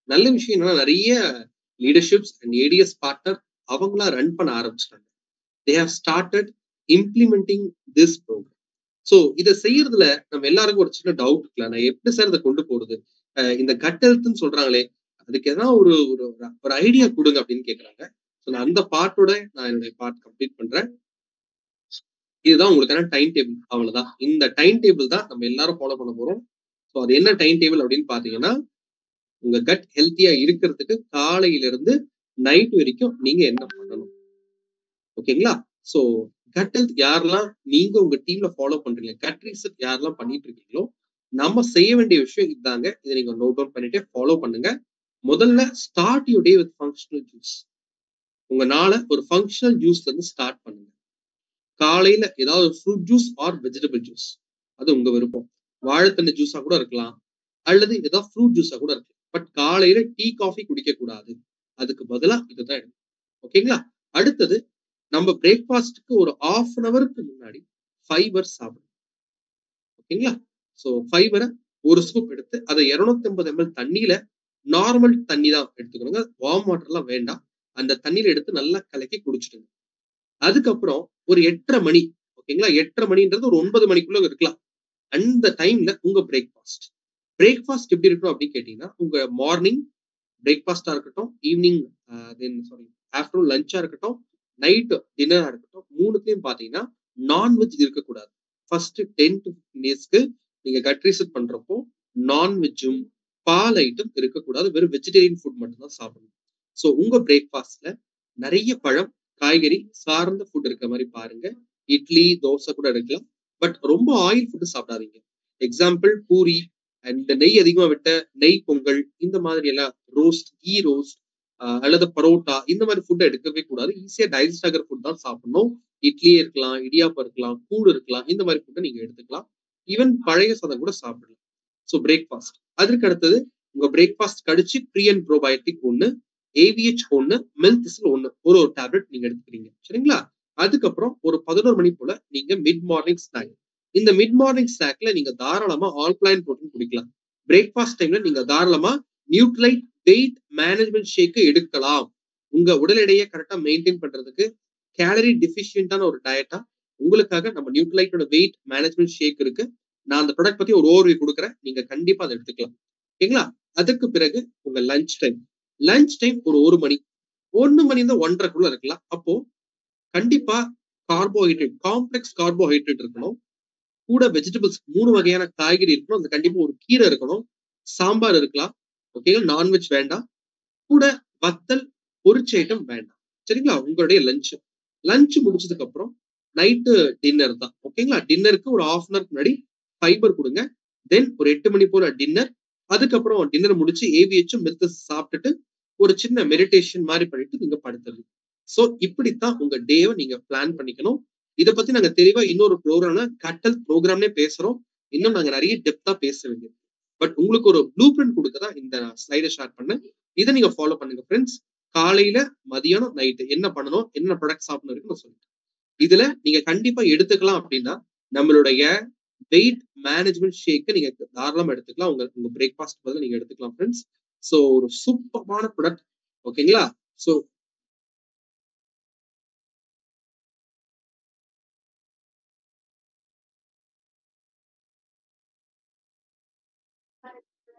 Speaker 1: நல்ல விஷயம் என்னன்னா, நிறைய லீடர்ஷிப்ஸ் அண்ட் ஏடிஎஸ் பார்ட்னர் அவங்களா ரன் பண்ண ஆரம்பிச்சிட்டாங்க. they have started implementing this program. So இதை செய்யறதுல நம்ம எல்லாருக்கும் ஒரு சின்ன டவுட் இருக்குல்ல, நான் எப்படி சார் இதை கொண்டு போறது? இந்த கட் ஹெல்த்னு சொல்றாங்களே, அதுக்கு ஏதாவது ஒரு ஐடியா கொடுங்க அப்படின்னு கேக்குறாங்க. ஸோ நான் அந்த பார்ட்டோட நான் என்னுடைய பார்ட் கம்ப்ளீட் பண்றேன். இதுதான் உங்களுக்கான டைம் டேபிள். அவ்வளவுதான். இந்த டைம் டேபிள் தான் நம்ம எல்லாரும் ஃபாலோ பண்ண போறோம். ஸோ அது என்ன டைம் டேபிள் அப்படின்னு பாத்தீங்கன்னா, உங்க கட் ஹெல்த்தியா இருக்கிறதுக்கு காலையில இருந்து நைட் வரைக்கும் நீங்க என்ன பண்ணணும், ஓகேங்களா? ஸோ கட் ஹெல்த் யாரெல்லாம் நீங்க உங்க டீம்ல ஃபாலோ பண்றீங்க, கட் ரீசெட் யாரெல்லாம் பண்ணிட்டு இருக்கீங்களோ, நம்ம செய்ய வேண்டிய விஷயம் இதுதாங்க. இதை நீங்க நோட் டவுன் பண்ணிட்டு ஃபாலோ பண்ணுங்க. முதல்ல start your day with functional juice. உங்க நாளை ஒரு ஃபங்க்ஷனல் ஜூஸ்ல இருந்து ஸ்டார்ட் பண்ணுங்க. காலையில ஏதாவது fruit juice or vegetable juice, அது உங்க விருப்பம். வாழைத்தண்டு ஜூஸா கூட இருக்கலாம், அல்லது ஏதாவது ஃப்ரூட் ஜூஸா கூட இருக்கலாம். பட் காலையில டீ காஃபி குடிக்க கூடாது. அதுக்கு பதிலா இதுதான் எடுக்கும். ஓகேங்களா? அடுத்தது நம்ம பிரேக்ஃபாஸ்ட்க்கு ஒரு 1/2 ஹவருக்கு முன்னாடி ஃபைபர் சாப்பிடணும். ஓகேங்களா? ஸோ ஃபைபரை ஒரு ஸ்கூப் எடுத்து அதை 250 ml தண்ணியில, நார்மல் தண்ணி தான் எடுத்துக்கணுங்க, வார்ம் வாட்டர்லாம் வேண்டாம். அந்த தண்ணியில எடுத்து நல்லா கலக்கி குடிச்சிடுங்க. அதுக்கப்புறம் ஒரு 8:30 மணி, ஓகேங்களா? 8:30 மணின்றது ஒரு 9 மணிக்குள்ள இருக்கலாம். அந்த டைம்ல உங்க பிரேக்ஃபாஸ்ட் எப்படி இருக்கணும் அப்படின்னு கேட்டீங்கன்னா, உங்க மார்னிங் பிரேக்ஃபாஸ்டா இருக்கட்டும், ஈவினிங் ஆஃப்டர்நூன் லஞ்சா இருக்கட்டும், நைட் டின்னரா இருக்கட்டும், மூணுத்தையும் பாத்தீங்கன்னா நான்வெஜ் இருக்கக்கூடாது. ஃபர்ஸ்ட் 10 to 15 டேஸ்க்கு நீங்க கட் ரீசெட் பண்றப்போ நான்வெஜ்ஜும் பால் ஐட்டம் இருக்கக்கூடாது. வெறும் வெஜிடேரியன் ஃபுட் மட்டும் தான் சாப்பிடணும். ஸோ உங்க பிரேக்ஃபாஸ்ட்ல நிறைய பழம், காய்கறி சார்ந்த ஃபுட் இருக்க மாதிரி பாருங்க. இட்லி, தோசை கூட எடுக்கலாம். பட் ரொம்ப ஆயில் ஃபுட் சாப்பிடாதீங்க. எக்ஸாம்பிள் பூரி அண்ட் நெய் அதிகமா விட்ட நெய் பொங்கல், இந்த மாதிரி எல்லாம் ரோஸ்ட், கீ ரோஸ்ட் அல்லது பரோட்டா, இந்த மாதிரி ஃபுட் எடுக்கவே கூடாது. ஈஸியா டைஜஸ்ட் ஆகிற ஃபுட் தான் சாப்பிடணும். இட்லியே இருக்கலாம், இடியாப்பம் இருக்கலாம், கூழ் இருக்கலாம், இந்த மாதிரி ஃபுட்டை நீங்க எடுத்துக்கலாம். ஈவன் பழைய சாதம் கூட சாப்பிடலாம். So breakfast. அதற்கு அடுத்தது உங்க பிரேக்ஃபாஸ்ட் கடிச்சு ப்ரீ அண்ட் ப்ரோபயோட்டிக் ஒண்ணு, ஏவிஹெச் ஒண்ணு, மெல்திசில் ஒண்ணு, ஒரு டேப்லெட் நீங்க எடுத்துக்கிறீங்க. சரிங்களா? அதுக்கப்புறம் ஒரு 11 மணி போல நீங்க மிட் மார்னிங் ஸ்நாக். இந்த மிட் மார்னிங் ஸ்நாக்ல நீங்க தாராளமா ஆல்கலைன் புரோட்டீன் குடிக்கலாம். பிரேக்ஃபாஸ்ட் டைம்ல நீங்க தாராளமா நியூட்ரைட் வெயிட் மேனேஜ்மெண்ட் ஷேக் எடுக்கலாம். உங்க உடல் எடையை கரெக்டா மெயின்டைன் பண்றதுக்கு கேலரி டிஃபிஷியன்டான ஒரு டயட்டா உங்களுக்காக நம்ம நியூட்ரைட்டோட வெயிட் மேனேஜ்மெண்ட் ஷேக் இருக்கு. நான் அந்த ப்ராடக்ட் பத்தி ஒரு ஓவர்வியூ கொடுக்குறேன், நீங்க கண்டிப்பா அதை எடுத்துக்கலாம். ஓகேங்களா? அதுக்கு பிறகு உங்க லஞ்ச் டைம் ஒரு 1 மணி, 1 மணி தான் 1:30 இருக்கலாம். அப்போ கண்டிப்பா கார்போஹைட்ரேட், காம்ப்ளெக்ஸ் கார்போஹைட்ரேட் இருக்கணும். கூட வெஜிடபிள்ஸ் 3 வகையான காய்கறி இருக்கணும். அது கண்டிப்பா ஒரு கீரை இருக்கணும். சாம்பார் இருக்கலாம். ஓகேங்களா? நான்வெஜ் வேண்டாம். கூட வத்தல், பொரிச்ச ஐட்டம் வேண்டாம். சரிங்களா? உங்களுடைய லஞ்ச் முடிச்சதுக்கு அப்புறம் நைட்டு டின்னர் தான். ஓகேங்களா? டின்னருக்கு ஒரு 1/2 ஹவருக்கு முன்னாடி ஃபைபர் கொடுங்க. தென் ஒரு 8 மணி போல டின்னர். அதுக்கப்புறம் டின்னர் முடிச்சு ஏவிஹெச்சும் மில்க் சாப்பிட்டுட்டு ஒரு சின்ன மெடிடேஷன் மாதிரி பண்ணிட்டு நீங்க படுத்துருங்க. சோ இப்படித்தான் உங்க டேவை நீங்க பிளான் பண்ணிக்கணும். இதை பத்தி நாங்க தெளிவா இன்னொரு ப்ரோக்ராம்ல கட்டல் ப்ரோக்ராம்னே பேசுறோம். இன்னும் நாங்க நிறைய டெப்தா பேச வேண்டியது. பட் உங்களுக்கு ஒரு ப்ளூ பிரிண்ட் கொடுக்கதான் இந்த ஸ்லைடை ஷேர் பண்ணேன். இதை நீங்க ஃபாலோ பண்ணுங்க ஃப்ரெண்ட்ஸ். காலையில, மதியானம், நைட்டு என்ன பண்ணணும், என்ன ப்ராடக்ட் சாப்பிடணும் இருக்குன்னு நான் சொல்லிட்டேன். இதுல நீங்க கண்டிப்பா எடுத்துக்கலாம் அப்படின்னா நம்மளுடைய வெயிட் மேனேஜ்மெண்ட் ஷேக்கை நீங்க தாராளமா எடுத்துக்கலாம். உங்க பிரேக்ஃபாஸ்ட் பதில் நீங்க எடுத்துக்கலாம் ஃப்ரெண்ட்ஸ். சோ ஒரு சூப்பரான ப்ராடக்ட். ஓகேங்களா? சோ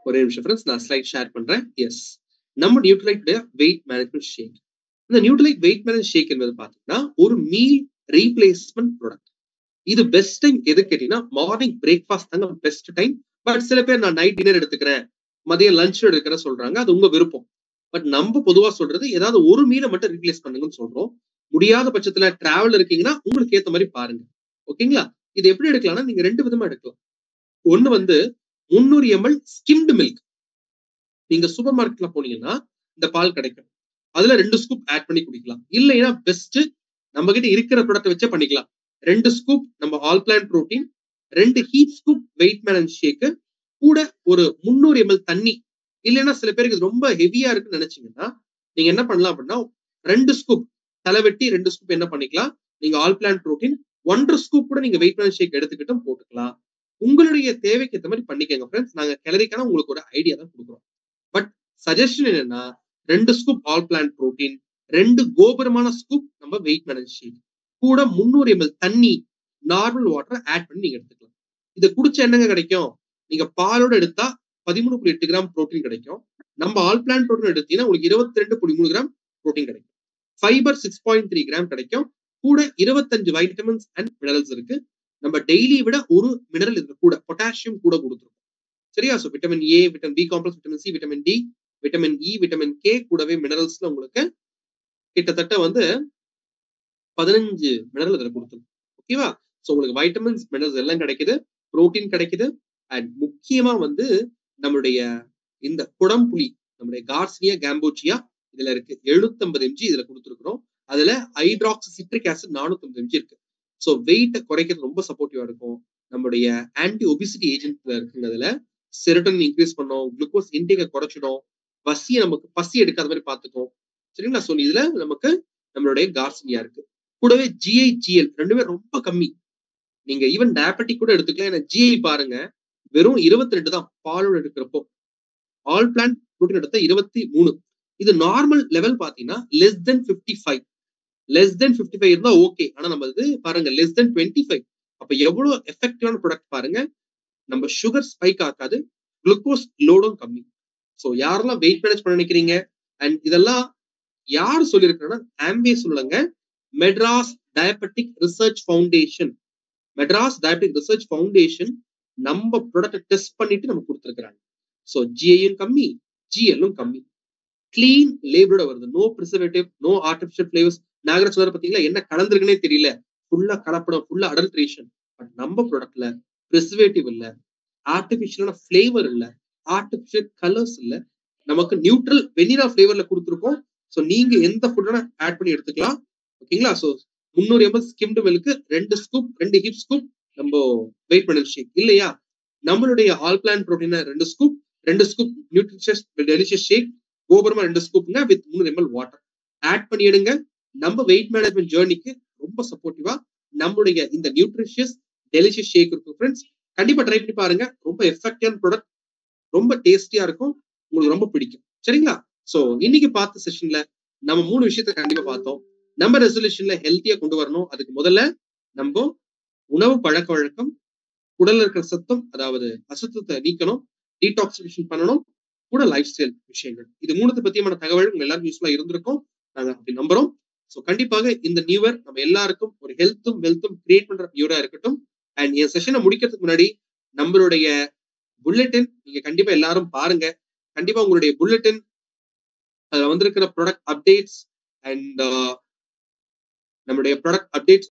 Speaker 1: ஒரே நிமிஷம் ஃப்ரெண்ட்ஸ், நான் ஸ்லைட் ஷேர் பண்றேன். எஸ், நம்ம நியூட்ரைட் வெயிட் மேனேஜ்மெண்ட் ஷேக். இந்த நியூட்ரைட் வெயிட் மேனேஜ் ஷேக் என்பது பாத்தீங்கன்னா ஒரு மீல் ரீப்ளேஸ்மெண்ட் ப்ராடக்ட். இது பெஸ்ட் டைம் எது கேட்டீங்கன்னா மார்னிங் பிரேக்ஃபாஸ்ட் தாங்க பெஸ்ட் டைம். பட் சில பேர் நான் நைட் டின்னர் எடுத்துக்கிறேன், மதியம் லஞ்ச் எடுக்கிறேன் சொல்றாங்க. அது உங்க விருப்பம். பட் நம்ம பொதுவா சொல்றது ஏதாவது ஒரு மீலை மட்டும் ரீப்ளேஸ் பண்ணுங்கன்னு சொல்றோம். முடியாத பட்சத்துல டிராவல் இருக்கீங்கன்னா உங்களுக்கு ஏத்த மாதிரி பாருங்க. ஓகேங்களா? இது எப்படி எடுக்கலாம்னா நீங்க 2 விதமா எடுக்கலாம். ஒண்ணு 300 ml ஸ்கிம்டு மில்க். நீங்க சூப்பர் மார்க்கெட்ல போனீங்கன்னா இந்த பால் கிடைக்கும். அதுல 2 ஸ்கூப் ஆட் பண்ணி குடிக்கலாம். இல்லைன்னா பெஸ்ட் நம்ம கிட்ட இருக்கிற ப்ராடக்ட் வச்சே பண்ணிக்கலாம். 2 ஸ்கூப் நம்ம all plant protein, 2 heaped scoop weight manage shake, கூட ஒரு 300 ml தண்ணி. இல்லைன்னா சில பேருக்கு இது ரொம்ப ஹெவியா இருக்குன்னு நினைச்சீங்கன்னா நீங்க என்ன பண்ணலாம் அப்படின்னா 2 ஸ்கூப் தலைவெட்டி 2 ஸ்கூப் என்ன பண்ணிக்கலாம், நீங்க ஆல் பிளான்ட் புரோட்டீன் 1.5 ஸ்கூப் கூட நீங்க வெயிட் மேனேஜ் ஷேக் எடுத்துக்கிட்டும் போட்டுக்கலாம். உங்களுடைய தேவைக்கு ஏற்ற மாதிரி பண்ணிக்கங்க ஃப்ரெண்ட்ஸ். நாங்க கேலரிக்கான உங்களுக்கு ஒரு ஐடியா தான் கொடுக்குறோம். பட் சஜஷன் என்னன்னா 2 ஸ்கூப் ஆல் பிளான்ட் புரோட்டீன், 2 கோபுரமான ஸ்கூப் நம்ம வெயிட் மேனேஜ் ஷேக், கூட 300 ml தண்ணி, நார்மல் வாட்டர் ஆட் பண்ணி நீங்க எடுத்துக்கலாம். இதை குடிச்ச என்னங்க கிடைக்கும்? நீங்க பாலோட எடுத்தா 13.8 கிராம் புரோட்டீன் கிடைக்கும். நம்ம ஆல் பிளான்ட் புரோட்டீன் எடுத்தீங்கன்னா உங்களுக்கு 22.3 கிராம் புரோட்டீன் கிடைக்கும். ஃபைபர் 6.3 கிராம் கிடைக்கும். கூட 25 வைட்டமின்ஸ் அண்ட் மினரல்ஸ் இருக்கு. நம்ம டெய்லி விட ஒரு மினரல் இதுல கூட பொட்டாசியம் கூட கொடுத்துருக்கோம். சரியா? So vitamin A, vitamin B complex, vitamin C, vitamin D, vitamin E, vitamin K கூடவே மினரல்ஸ்ல உங்களுக்கு கிட்டத்தட்ட 15 மினரல் இதுல கொடுத்துருக்கோம். ஓகேவா? சோ உங்களுக்கு வைட்டமின்ஸ், மினரல்ஸ் எல்லாம் கிடைக்குது, புரோட்டீன் கிடைக்குது. அண்ட் முக்கியமா நம்மளுடைய இந்த குடம்புளி, நம்மளுடைய கார்சினியா கேம்போச்சியா இதுல இருக்கு 750 mg இதுல கொடுத்துருக்கிறோம். அதுல ஹைட்ராக்சி சிட்ரிக் ஆசிட் 450 mg இருக்கு. சோ வெயிட்ட குறைக்கிறது ரொம்ப சப்போர்ட்டிவா இருக்கும். நம்மளுடைய ஆன்டி ஒபிசிட்டி ஏஜென்ட்ல இருக்குங்க. அதுல செரோட்டோனின் இன்க்ரீஸ் பண்ணும், குளுக்கோஸ் இன்டேக்க குறைச்சிடும், நமக்கு பசி எடுக்காத மாதிரி பாத்துக்கும். சரிங்களா? சோ இதுல நமக்கு நம்மளுடைய கார்சினியா இருக்கு. கூடவே GIGL ரெண்டுமே ரொம்ப கம்மி. நீங்க ஈவன் டயபெட்டிக் கூட எடுத்துக்கலாம். ஏன்னா GI பாருங்க வெறும் 22 தான் பாலோட எடுக்கிறப்போ. ஆல் பிளான்ட் புரோட்டீன் எடுத்தா 23. இது நார்மல் லெவல் பாத்தீங்கன்னா less than 55 இருந்தா ஓகே. ஆனா நம்ம இது பாருங்க less than 25. அப்ப எவ்வளவு எஃபெக்டிவான ப்ராடக்ட் பாருங்க. நம்ம சுகர் ஸ்பைக் ஆகாது, குளுக்கோஸ் லோடும் கம்மி. சோ யாரெல்லாம் வெயிட் மேனேஜ் பண்ண நினைக்கிறீங்க அண்ட் இதெல்லாம் யார் சொல்லியிருக்காங்கன்னா ஆம்பே சொல்லுங்க, Madras diabetic research foundation. Madras diabetic research foundation நம்ம ப்ராடக்ட் டெஸ்ட் பண்ணிட்டு நம்ம கொடுத்துருக்காங்க. சோ ஜிஐயும் கம்மி, ஜிஎல்லும் கம்மி, கிளீன் லேபிளோட வருது. No preservative, no artificial flavours. Nagaraj சொல்ற பாத்தீங்களா, என்ன கலந்துருக்குன்னே தெரியல, ஃபுல்லா கலப்படம், ஃபுல்லா அடல்ட்ரேஷன். பட் நம்ம ப்ராடக்ட்ல பிரிசர்வேட்டிவ் இல்ல, ஆர்டிபிஷியலான ஃபிளேவர் இல்ல, ஆர்டிபிஷியல் கலர்ஸ் இல்ல, நமக்கு நியூட்ரல் வெனிலா ஃபிளேவர்ல கொடுத்துருக்கோம். சோ நீங்க எந்த ஃபுட்டோட ஆட் பண்ணி எடுத்துக்கலாம். ஓகேங்களா? So 300 ml skimmed milk 2 scoop, 2 heaped scoop நம்ம வெயிட் மினரல் ஷேக் இல்லையா? நம்மளுடைய all plant protein 2 scoop, 2 scoop nutritious delicious shake, கோபுரமா 2 ஸ்கூப்ங்க வித் 300 ml வாட்டர் ஆட் பண்ணி எடுங்க. நம்ம வெயிட் மேனேஜ்மெண்ட் ஜேர்னிக்கு ரொம்ப சப்போர்ட்டிவா நம்மளுடைய இந்த நியூட்ரிஷியஸ் டெலிஷியஸ் ஷேக் இருக்கு ஃப்ரெண்ட்ஸ். கண்டிப்பா ட்ரை பண்ணி பாருங்க. ரொம்ப எஃபெக்டிவான ப்ராடக்ட், ரொம்ப டேஸ்டியா இருக்கும், உங்களுக்கு ரொம்ப பிடிக்கும். சரிங்களா? சோ இன்னைக்கு பார்த்த செஷன்ல நம்ம 3 விஷயத்த கண்டிப்பா பார்த்தோம். நம்ம ரெசல்யூஷன்ல ஹெல்த்தியா கொண்டு வரணும். அதுக்கு முதல்ல நம்ம உணவு பழக்க வழக்கம், உடல்ல இருக்கிற சத்தம், அதாவது அசுத்தத்தை நீக்கணும், டீடாக்சிஃபிகேஷன் பண்ணணும், கூட லைஃப் ஸ்டைல் விஷயங்கள். இது 3 பத்தியமான தகவல் உங்க எல்லாரும் யூஸ்ஃபுல்லா இருந்திருக்கும் நாங்க அப்படி நம்புறோம். சோ கண்டிப்பாக இந்த நியூ இயர் நம்ம எல்லாருக்கும் ஒரு ஹெல்த்தும் வெல்த்தும் கிரியேட் பண்ற நியூரா இருக்கட்டும். அண்ட் என் செஷனை முடிக்கிறதுக்கு முன்னாடி நம்மளுடைய புல்லட்டின் நீங்க கண்டிப்பா எல்லாரும் பாருங்க. கண்டிப்பா உங்களுடைய புல்லட்டின் அதுல வந்திருக்கிற ப்ராடக்ட் அப்டேட்ஸ் அண்ட் நம்மளுடைய ப்ராடக்ட் அப்டேட்ஸ்